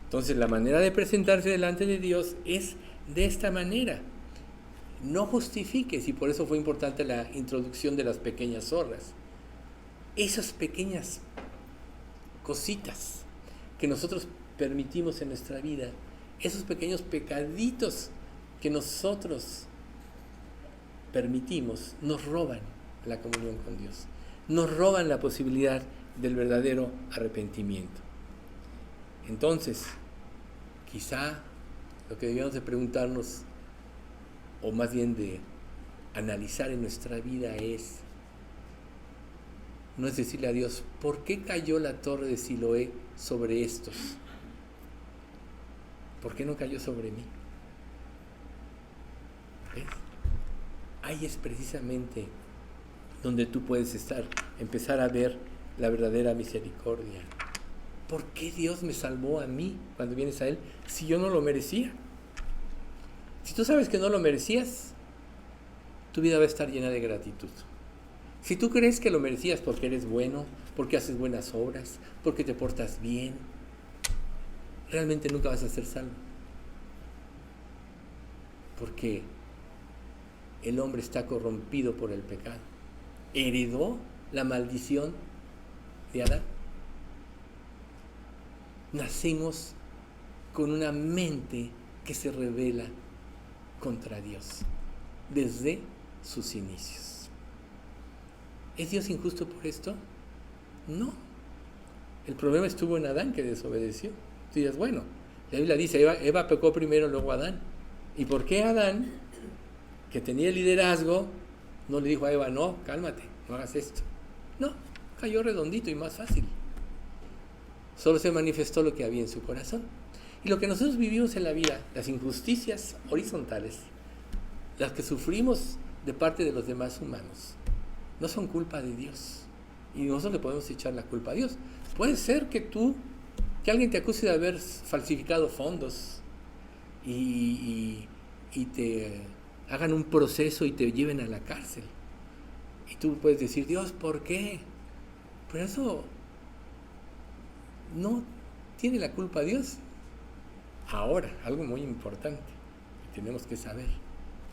Entonces la manera de presentarse delante de Dios es de esta manera. No justifiques, y por eso fue importante la introducción de las pequeñas zorras. Esas pequeñas cositas que nosotros permitimos en nuestra vida, esos pequeños pecaditos que nosotros permitimos nos roban la comunión con Dios, nos roban la posibilidad del verdadero arrepentimiento. Entonces, quizá lo que debíamos de preguntarnos, o más bien de analizar en nuestra vida no es decirle a Dios, ¿por qué cayó la torre de Siloé sobre estos? ¿Por qué no cayó sobre mí? ¿Ves? Ahí es precisamente donde tú puedes empezar a ver la verdadera misericordia. ¿Por qué Dios me salvó a mí cuando vienes a Él si yo no lo merecía? Si tú sabes que no lo merecías, tu vida va a estar llena de gratitud. Si tú crees que lo merecías porque eres bueno, porque haces buenas obras, porque te portas bien, realmente nunca vas a ser salvo. Porque el hombre está corrompido por el pecado. Heredó la maldición de Adán. Nacimos con una mente que se rebela contra Dios desde sus inicios. ¿Es Dios injusto por esto? No. El problema estuvo en Adán, que desobedeció. Tú dirás, bueno, la Biblia dice, Eva pecó primero, luego Adán. ¿Y por qué Adán, que tenía el liderazgo, no le dijo a Eva, no, cálmate, no hagas esto? No, cayó redondito y más fácil. Solo se manifestó lo que había en su corazón. Y lo que nosotros vivimos en la vida, las injusticias horizontales, las que sufrimos de parte de los demás humanos, no son culpa de Dios. Y nosotros le podemos echar la culpa a Dios. Puede ser que alguien te acuse de haber falsificado fondos y te hagan un proceso y te lleven a la cárcel. Y tú puedes decir, Dios, ¿por qué? Pero eso no tiene la culpa Dios. Ahora, algo muy importante que tenemos que saber.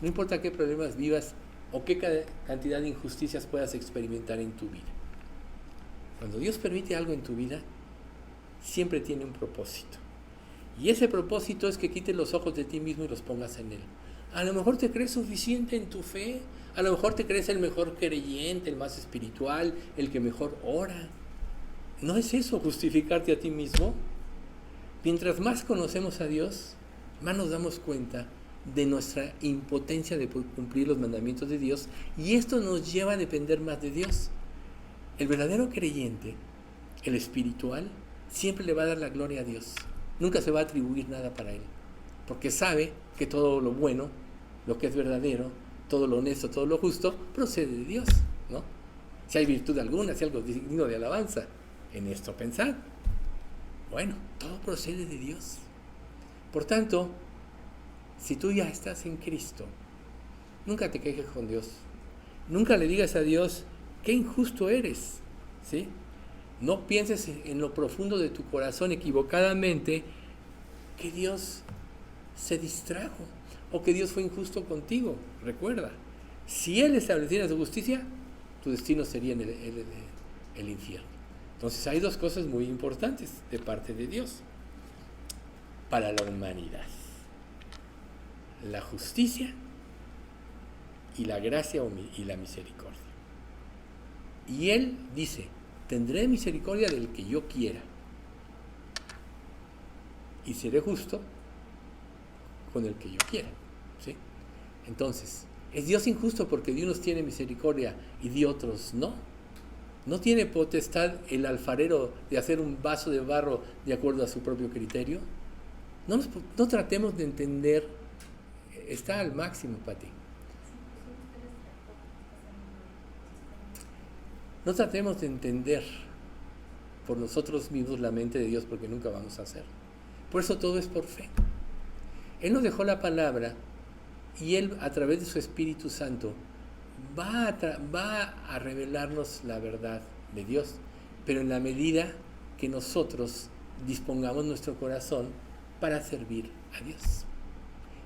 No importa qué problemas vivas o qué cantidad de injusticias puedas experimentar en tu vida. Cuando Dios permite algo en tu vida, siempre tiene un propósito. Y ese propósito es que quites los ojos de ti mismo y los pongas en Él. A lo mejor te crees suficiente en tu fe, a lo mejor te crees el mejor creyente, el más espiritual, el que mejor ora. ¿No es eso justificarte a ti mismo? Mientras más conocemos a Dios, más nos damos cuenta de nuestra impotencia de cumplir los mandamientos de Dios, y esto nos lleva a depender más de Dios. El verdadero creyente, el espiritual, siempre le va a dar la gloria a Dios. Nunca se va a atribuir nada para Él, porque sabe que todo lo bueno, lo que es verdadero, todo lo honesto, todo lo justo, procede de Dios, ¿no? Si hay virtud alguna, si hay algo digno de alabanza, en esto pensad. Bueno, todo procede de Dios. Por tanto, si tú ya estás en Cristo, nunca te quejes con Dios. Nunca le digas a Dios, qué injusto eres, ¿sí? No pienses en lo profundo de tu corazón equivocadamente que Dios se distrajo o que Dios fue injusto contigo. Recuerda, si Él estableciera su justicia, tu destino sería en el infierno. Entonces hay dos cosas muy importantes de parte de Dios para la humanidad: la justicia y la gracia y la misericordia. Y Él dice, tendré misericordia del que yo quiera y seré justo con el que yo quiera, ¿sí? Entonces, ¿es Dios injusto porque de unos tiene misericordia y de otros no? ¿No tiene potestad el alfarero de hacer un vaso de barro de acuerdo a su propio criterio? No tratemos de entender, está al máximo, Pati. No tratemos de entender por nosotros mismos la mente de Dios, porque nunca vamos a hacerlo. Por eso todo es por fe. Él nos dejó la palabra y Él, a través de su Espíritu Santo, va a revelarnos la verdad de Dios, pero en la medida que nosotros dispongamos nuestro corazón para servir a Dios.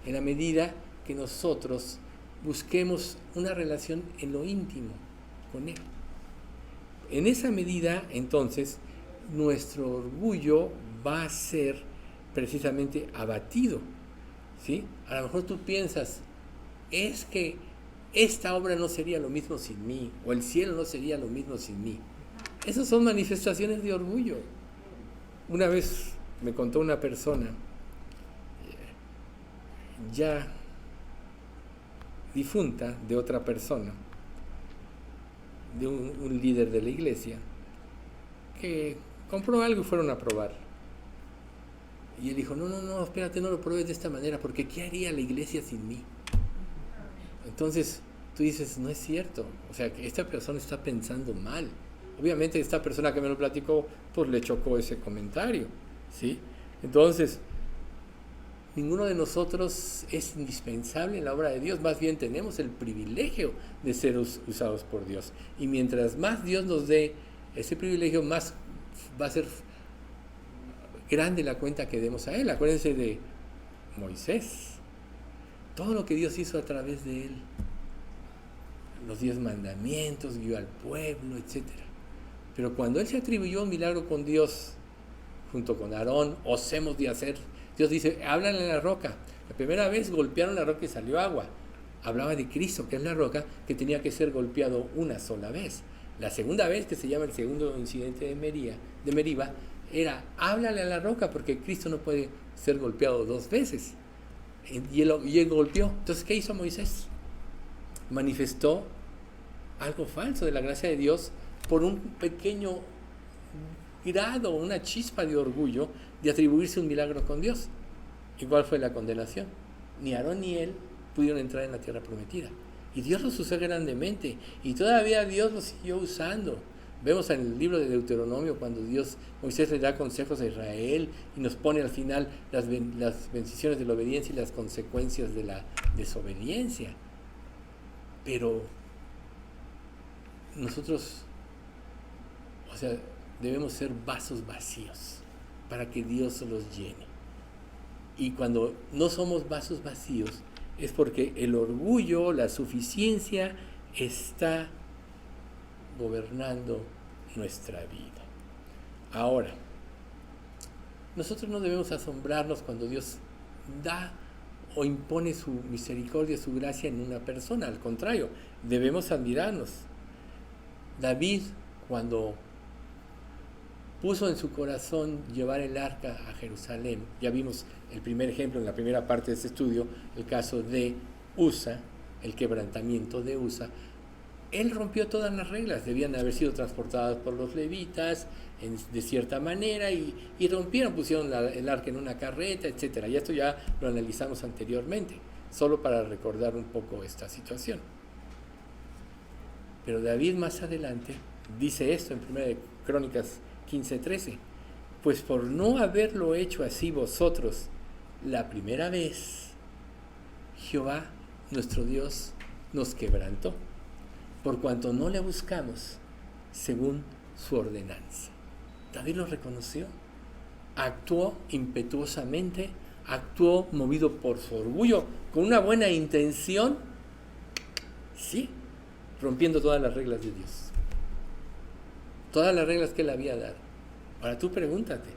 En la medida que nosotros busquemos una relación en lo íntimo con Él. En esa medida, entonces, nuestro orgullo va a ser precisamente abatido. ¿sí? A lo mejor tú piensas, es que esta obra no sería lo mismo sin mí, o el cielo no sería lo mismo sin mí. Esas son manifestaciones de orgullo. Una vez me contó una persona, ya difunta, de otra persona, de un líder de la iglesia, que compró algo y fueron a probar. Y él dijo, no, espérate, no lo pruebes de esta manera, porque ¿qué haría la iglesia sin mí? Entonces tú dices, no es cierto, o sea, que esta persona está pensando mal. Obviamente esta persona que me lo platicó, pues le chocó ese comentario, ¿sí? Entonces, ninguno de nosotros es indispensable en la obra de Dios, más bien tenemos el privilegio de ser usados por Dios. Y mientras más Dios nos dé ese privilegio, más va a ser grande la cuenta que demos a Él. Acuérdense de Moisés, todo lo que Dios hizo a través de él, los 10 mandamientos, guió al pueblo, etc. Pero cuando él se atribuyó un milagro con Dios, junto con Aarón, osemos de hacer, Dios dice, háblale a la roca. La primera vez golpearon la roca y salió agua. Hablaba de Cristo, que es la roca, que tenía que ser golpeado una sola vez. La segunda vez, que se llama el segundo incidente de Meriba, era, háblale a la roca, porque Cristo no puede ser golpeado 2 veces. Y él golpeó. Entonces, ¿qué hizo Moisés? Manifestó algo falso de la gracia de Dios por un pequeño grado, una chispa de orgullo de atribuirse un milagro con Dios. ¿Y cuál fue la condenación? Ni Aarón ni él pudieron entrar en la tierra prometida. Y Dios los usó grandemente. Y todavía Dios los siguió usando. Vemos en el libro de Deuteronomio cuando Moisés le da consejos a Israel y nos pone al final las bendiciones de la obediencia y las consecuencias de la desobediencia. Pero nosotros, o sea, debemos ser vasos vacíos para que Dios los llene. Y cuando no somos vasos vacíos es porque el orgullo, la suficiencia está gobernando nuestra vida. Ahora, nosotros no debemos asombrarnos cuando Dios da o impone su misericordia, su gracia en una persona. Al contrario, debemos admirarnos. David, cuando puso en su corazón llevar el arca a Jerusalén, ya vimos el primer ejemplo en la primera parte de este estudio, el caso de Usa, el quebrantamiento de Usa. Él rompió todas las reglas, debían haber sido transportadas por los levitas de cierta manera y rompieron, pusieron el arca en una carreta, etc. Y esto ya lo analizamos anteriormente, solo para recordar un poco esta situación. Pero David más adelante dice esto en 1 Crónicas 15:13, pues por no haberlo hecho así vosotros la primera vez, Jehová nuestro Dios nos quebrantó, por cuanto no le buscamos según su ordenanza. David lo reconoció, actuó impetuosamente, actuó movido por su orgullo, con una buena intención, sí, rompiendo todas las reglas de Dios, todas las reglas que él había dado. Ahora tú pregúntate,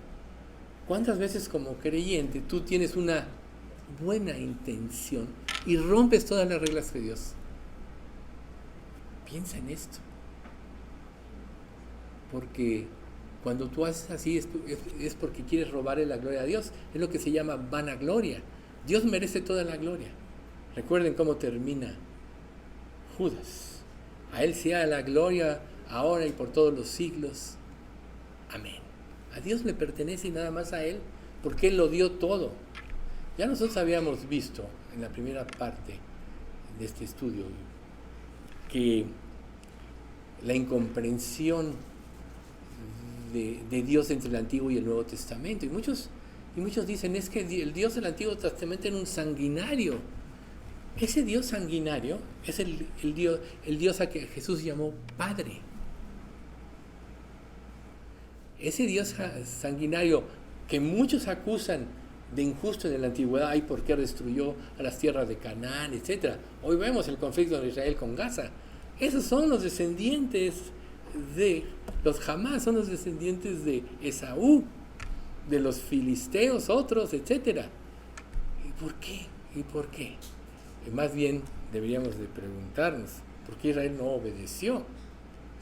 ¿cuántas veces como creyente tú tienes una buena intención y rompes todas las reglas de Dios? Piensa en esto, porque cuando tú haces así es porque quieres robarle la gloria a Dios. Es lo que se llama vanagloria. Dios merece toda la gloria. Recuerden cómo termina Judas. A Él sea la gloria ahora y por todos los siglos. Amén. A Dios le pertenece y nada más a Él, porque Él lo dio todo. Ya nosotros habíamos visto en la primera parte de este estudio que la incomprensión de Dios entre el Antiguo y el Nuevo Testamento. Y muchos dicen, es que el Dios del Antiguo Testamento era un sanguinario. Ese Dios sanguinario es el Dios a que Jesús llamó Padre. Ese Dios sanguinario que muchos acusan de injusto en la antigüedad, ay, ¿por qué destruyó a las tierras de Canaán, etcétera? Hoy vemos el conflicto de Israel con Gaza. Esos son los descendientes de los Hamás, son los descendientes de Esaú, de los filisteos, otros, etcétera. ¿Y por qué? ¿Y por qué? Más bien deberíamos de preguntarnos, ¿por qué Israel no obedeció?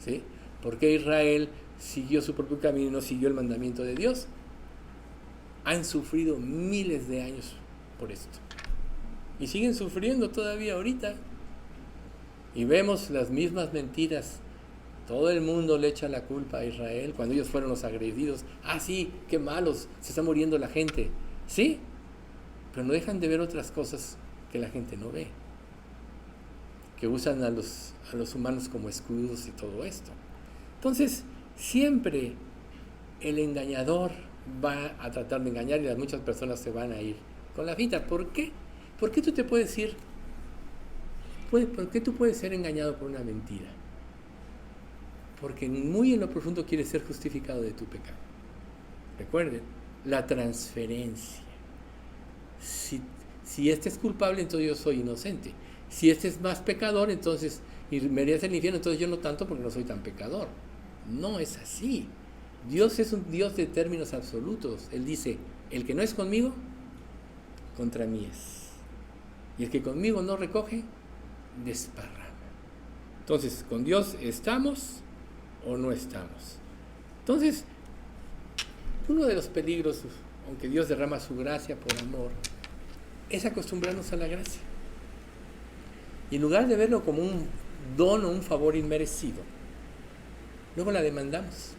¿Sí? ¿Por qué Israel siguió su propio camino y no siguió el mandamiento de Dios? Han sufrido miles de años por esto. Y siguen sufriendo todavía ahorita. Y vemos las mismas mentiras. Todo el mundo le echa la culpa a Israel cuando ellos fueron los agredidos. Ah, sí, qué malos, se está muriendo la gente. Sí, pero no dejan de ver otras cosas que la gente no ve. Que usan a los humanos como escudos y todo esto. Entonces, siempre el engañador va a tratar de engañar y muchas personas se van a ir con la finta. ¿Por qué? ¿Por qué tú te puedes ir? ¿Por qué tú puedes ser engañado por una mentira? Porque muy en lo profundo quieres ser justificado de tu pecado. Recuerden, la transferencia. Si este es culpable, entonces yo soy inocente. Si este es más pecador, entonces y merece el infierno, entonces yo no tanto porque no soy tan pecador. No es así. Dios es un Dios de términos absolutos. Él dice, el que no es conmigo, contra mí es. Y el que conmigo no recoge, desparrama. Entonces, ¿con Dios estamos o no estamos? Entonces, uno de los peligros, aunque Dios derrama su gracia por amor, es acostumbrarnos a la gracia. Y en lugar de verlo como un don o un favor inmerecido, luego la demandamos.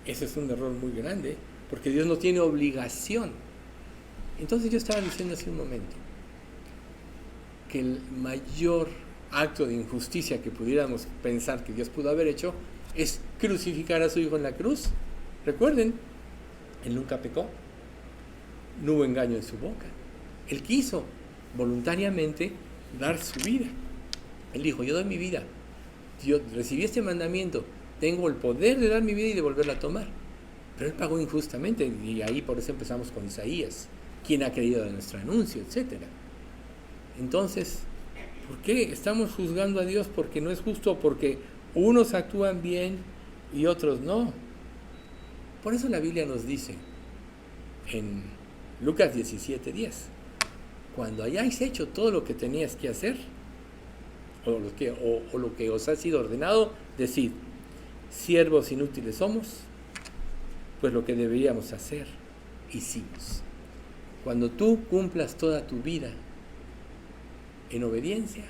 Ese es un error muy grande, porque Dios no tiene obligación. Entonces yo estaba diciendo hace un momento que el mayor acto de injusticia que pudiéramos pensar que Dios pudo haber hecho es crucificar a su Hijo en la cruz. Recuerden, Él nunca pecó, no hubo engaño en su boca. Él quiso voluntariamente dar su vida. Él dijo, yo doy mi vida, yo recibí este mandamiento, tengo el poder de dar mi vida y de volverla a tomar. Pero Él pagó injustamente, y ahí por eso empezamos con Isaías, quien ha creído en nuestro anuncio, etc. Entonces, ¿por qué estamos juzgando a Dios? Porque no es justo, porque unos actúan bien y otros no. Por eso la Biblia nos dice en Lucas 17:10, cuando hayáis hecho todo lo que tenías que hacer, o lo que os ha sido ordenado, decid, siervos inútiles somos, pues lo que deberíamos hacer, hicimos. Cuando tú cumplas toda tu vida en obediencia,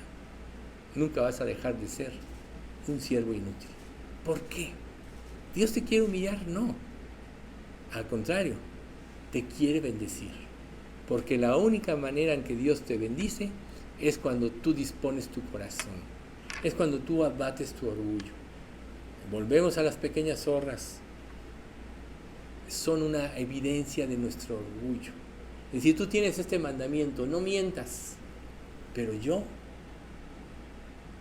nunca vas a dejar de ser un siervo inútil. ¿Por qué? ¿Dios te quiere humillar? No. Al contrario, te quiere bendecir. Porque la única manera en que Dios te bendice es cuando tú dispones tu corazón. Es cuando tú abates tu orgullo. Volvemos a las pequeñas zorras. Son una evidencia de nuestro orgullo. Es decir, tú tienes este mandamiento, no mientas, pero yo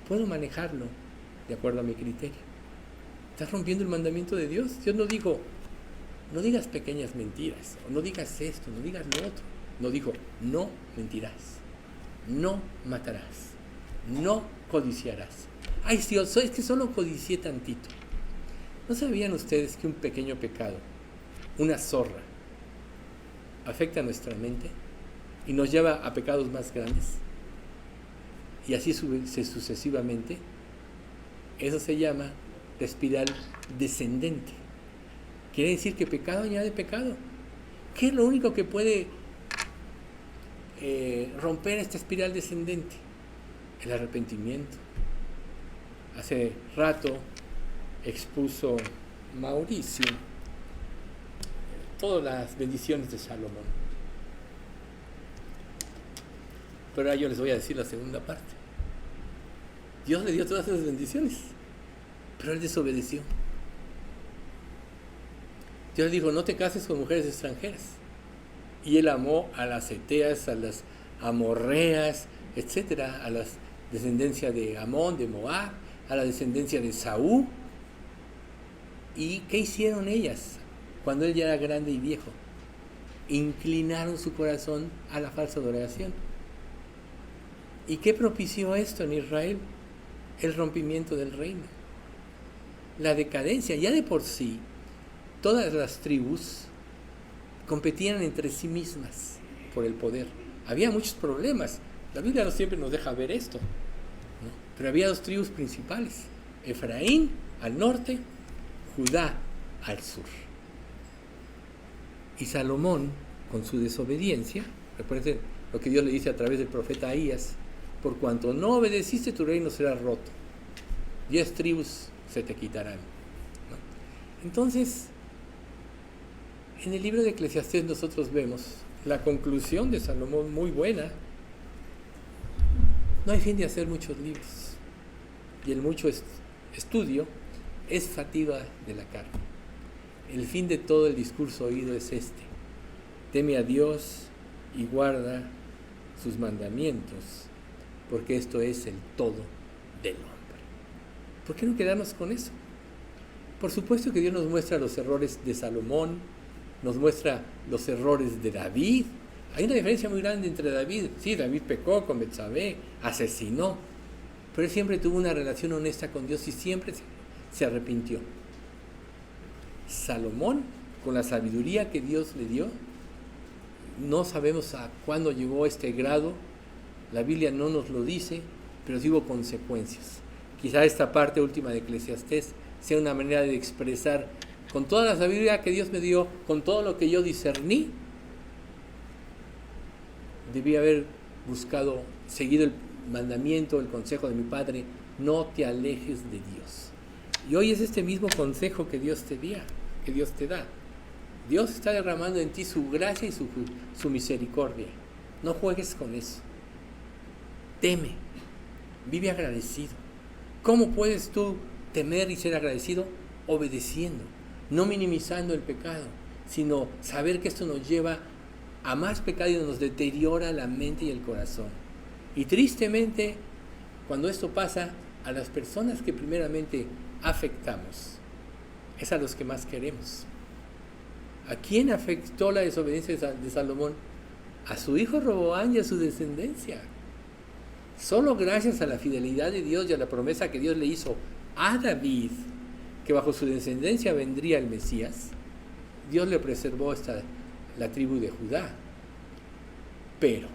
puedo manejarlo de acuerdo a mi criterio. Estás rompiendo el mandamiento de Dios. Dios no dijo, no digas pequeñas mentiras, o no digas esto, no digas lo otro. No dijo, no mentirás, no matarás, no codiciarás. Ay, Dios, es que solo codicié tantito. ¿No sabían ustedes que un pequeño pecado, una zorra, afecta a nuestra mente y nos lleva a pecados más grandes? Y así sucesivamente. Eso se llama la espiral descendente. Quiere decir que pecado añade pecado. ¿Qué es lo único que puede romper esta espiral descendente? El arrepentimiento. Hace rato expuso Mauricio todas las bendiciones de Salomón. Pero ahora yo les voy a decir la segunda parte. Dios le dio todas esas bendiciones, pero él desobedeció. Dios le dijo, no te cases con mujeres extranjeras. Y él amó a las heteas, a las amorreas, etcétera, a la descendencia de Amón, de Moab, a la descendencia de Saúl. ¿Y qué hicieron ellas cuando él ya era grande y viejo? Inclinaron su corazón a la falsa adoración. ¿Y qué propició esto en Israel? El rompimiento del reino, la decadencia. Ya de por sí, todas las tribus competían entre sí mismas. por el poder. Había muchos problemas. La Biblia no siempre nos deja ver esto, ¿no? Pero había 2 tribus principales: Efraín al norte, Judá al sur. Y Salomón, con su desobediencia, recuerden lo que Dios le dice a través del profeta Ahías: por cuanto no obedeciste, tu reino será roto. 10 tribus se te quitarán, ¿no? Entonces, en el libro de Eclesiastés nosotros vemos la conclusión de Salomón muy buena. No hay fin de hacer muchos libros, y el mucho estudio es fatiga de la carne. El fin de todo el discurso oído es este: teme a Dios y guarda sus mandamientos, porque esto es el todo del hombre. ¿Por qué no quedarnos con eso? Por supuesto que Dios nos muestra los errores de Salomón, nos muestra los errores de David. Hay una diferencia muy grande entre David. Sí, David pecó con Betsabé, asesinó, pero él siempre tuvo una relación honesta con Dios y siempre se arrepintió. Salomón, con la sabiduría que Dios le dio, no sabemos a cuándo llegó a este grado. La Biblia no nos lo dice, pero sí hubo consecuencias. Quizá esta parte última de Eclesiastés sea una manera de expresar: con toda la sabiduría que Dios me dio, con todo lo que yo discerní, debí haber buscado, seguido el mandamiento, el consejo de mi padre: no te alejes de Dios. Y hoy es este mismo consejo que Dios te da. Dios está derramando en ti su gracia y su misericordia. No juegues con eso. Teme, vive agradecido. ¿Cómo puedes tú temer y ser agradecido? Obedeciendo, no minimizando el pecado, sino saber que esto nos lleva a más pecado y nos deteriora la mente y el corazón. Y tristemente, cuando esto pasa, a las personas que primeramente afectamos es a los que más queremos. ¿A quién afectó la desobediencia de Salomón? A su hijo Roboam y a su descendencia. Solo gracias a la fidelidad de Dios y a la promesa que Dios le hizo a David, que bajo su descendencia vendría el Mesías, Dios le preservó la tribu de Judá. Pero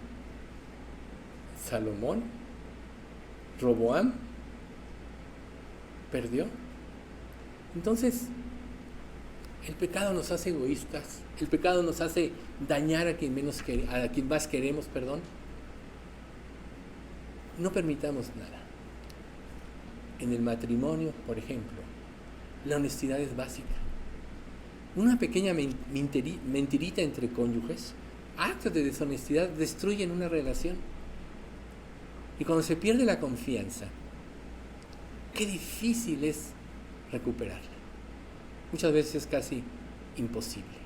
Salomón, Roboam, perdió. Entonces, el pecado nos hace egoístas, el pecado nos hace dañar a quien más queremos, No permitamos nada. En el matrimonio, por ejemplo, la honestidad es básica. Una pequeña mentirita entre cónyuges, actos de deshonestidad, destruyen una relación. Y cuando se pierde la confianza, qué difícil es recuperarla. Muchas veces es casi imposible.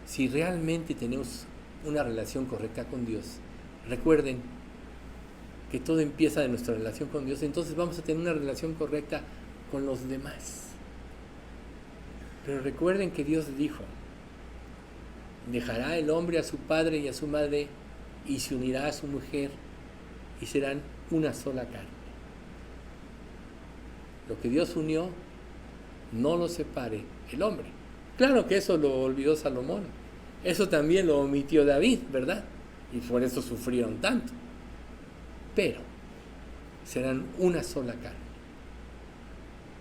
Si realmente tenemos una relación correcta con Dios, recuerden que todo empieza de nuestra relación con Dios, entonces vamos a tener una relación correcta con los demás. Pero recuerden que Dios dijo: dejará el hombre a su padre y a su madre y se unirá a su mujer y serán una sola carne. Lo que Dios unió, no lo separe el hombre. Claro que eso lo olvidó Salomón. Eso también lo omitió David, ¿verdad? Y por eso sufrieron tanto. Pero serán una sola carne.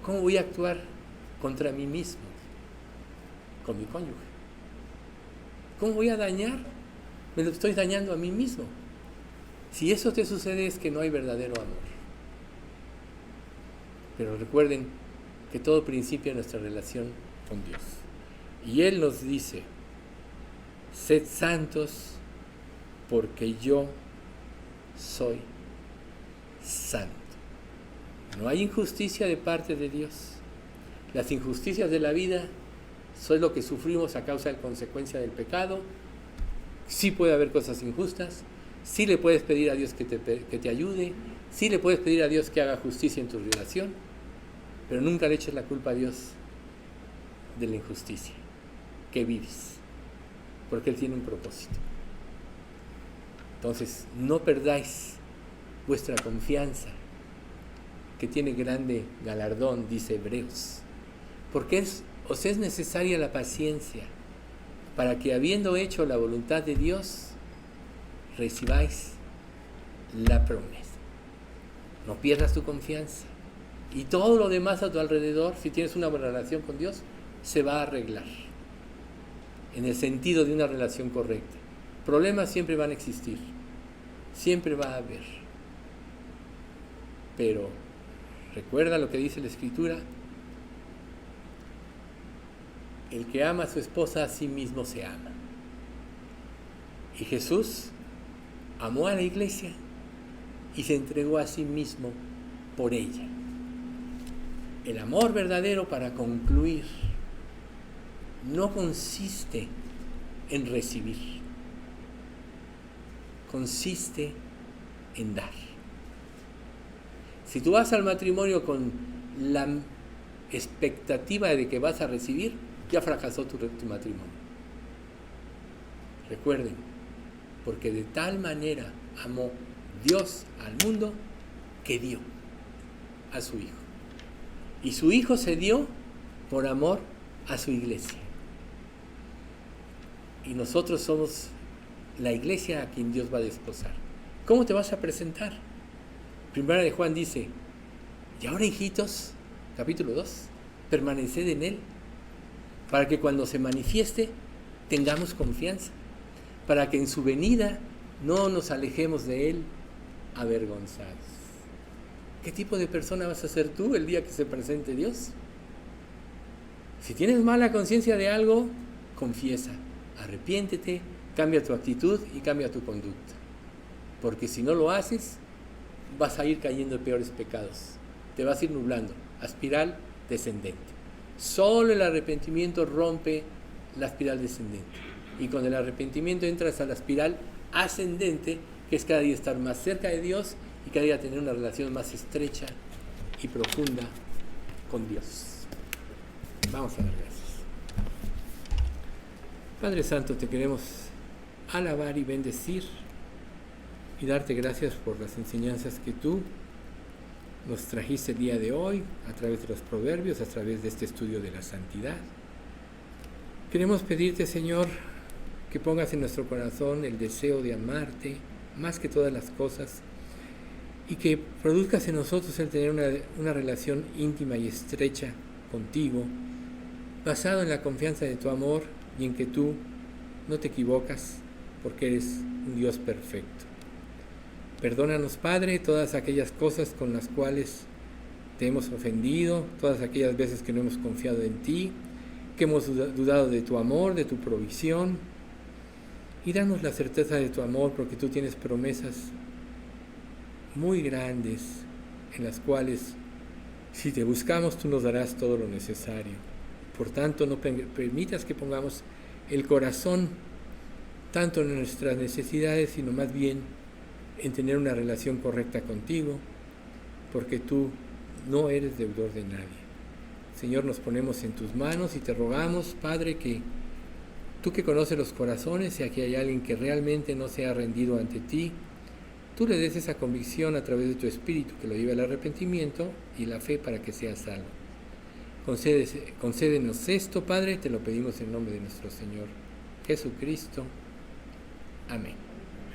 ¿Cómo voy a actuar contra mí mismo, con mi cónyuge? ¿Cómo voy a dañar? Me lo estoy dañando a mí mismo. Si eso te sucede, es que no hay verdadero amor. Pero recuerden que todo principia en nuestra relación con Dios. Y Él nos dice: sed santos porque yo soy santo. No hay injusticia de parte de Dios. Las injusticias de la vida son lo que sufrimos a causa de consecuencia del pecado. Sí puede haber cosas injustas, sí le puedes pedir a Dios que te ayude, sí le puedes pedir a Dios que haga justicia en tu relación, pero nunca le eches la culpa a Dios de la injusticia que vives, porque Él tiene un propósito. Entonces, no perdáis vuestra confianza, que tiene grande galardón, dice Hebreos, porque os es necesaria la paciencia para que habiendo hecho la voluntad de Dios, recibáis la promesa. No pierdas tu confianza. Y todo lo demás a tu alrededor, si tienes una buena relación con Dios, se va a arreglar. En el sentido de una relación correcta. Problemas siempre van a existir. Siempre va a haber. Pero recuerda lo que dice la Escritura. El que ama a su esposa a sí mismo se ama. Y Jesús amó a la iglesia y se entregó a sí mismo por ella. El amor verdadero, para concluir, no consiste en recibir, consiste en dar. Si tú vas al matrimonio con la expectativa de que vas a recibir, ya fracasó tu matrimonio. Recuerden, porque de tal manera amó Dios al mundo que dio a su Hijo. Y su Hijo se dio por amor a su iglesia. Y nosotros somos la iglesia a quien Dios va a desposar. ¿Cómo te vas a presentar? Primera de Juan dice, y ahora, hijitos, capítulo 2, permaneced en Él, para que cuando se manifieste tengamos confianza, para que en su venida no nos alejemos de Él avergonzados. ¿Qué tipo de persona vas a ser tú el día que se presente Dios? Si tienes mala conciencia de algo, confiesa, arrepiéntete, cambia tu actitud y cambia tu conducta. Porque si no lo haces, vas a ir cayendo en peores pecados. Te vas a ir nublando, a espiral descendente. Solo el arrepentimiento rompe la espiral descendente. Y con el arrepentimiento entras a la espiral ascendente, que es cada día estar más cerca de Dios y cada día tener una relación más estrecha y profunda con Dios. Vamos a dar gracias. Padre Santo, te queremos alabar y bendecir y darte gracias por las enseñanzas que tú nos trajiste el día de hoy a través de los proverbios, a través de este estudio de la santidad. Queremos pedirte, Señor, que pongas en nuestro corazón el deseo de amarte más que todas las cosas y que produzcas en nosotros el tener una relación íntima y estrecha contigo, basado en la confianza de tu amor y en que tú no te equivocas porque eres un Dios perfecto. Perdónanos, Padre, todas aquellas cosas con las cuales te hemos ofendido, todas aquellas veces que no hemos confiado en ti, que hemos dudado de tu amor, de tu provisión, y danos la certeza de tu amor, porque tú tienes promesas muy grandes en las cuales, si te buscamos, tú nos darás todo lo necesario. Por tanto, no permitas que pongamos el corazón tanto en nuestras necesidades, sino más bien en tener una relación correcta contigo, porque tú no eres deudor de nadie. Señor, nos ponemos en tus manos y te rogamos, Padre, que tú que conoces los corazones, si aquí hay alguien que realmente no se ha rendido ante ti, tú le des esa convicción a través de tu Espíritu que lo lleve al arrepentimiento y la fe para que sea salvo. Concédenos esto, Padre, te lo pedimos en nombre de nuestro Señor Jesucristo. Amén.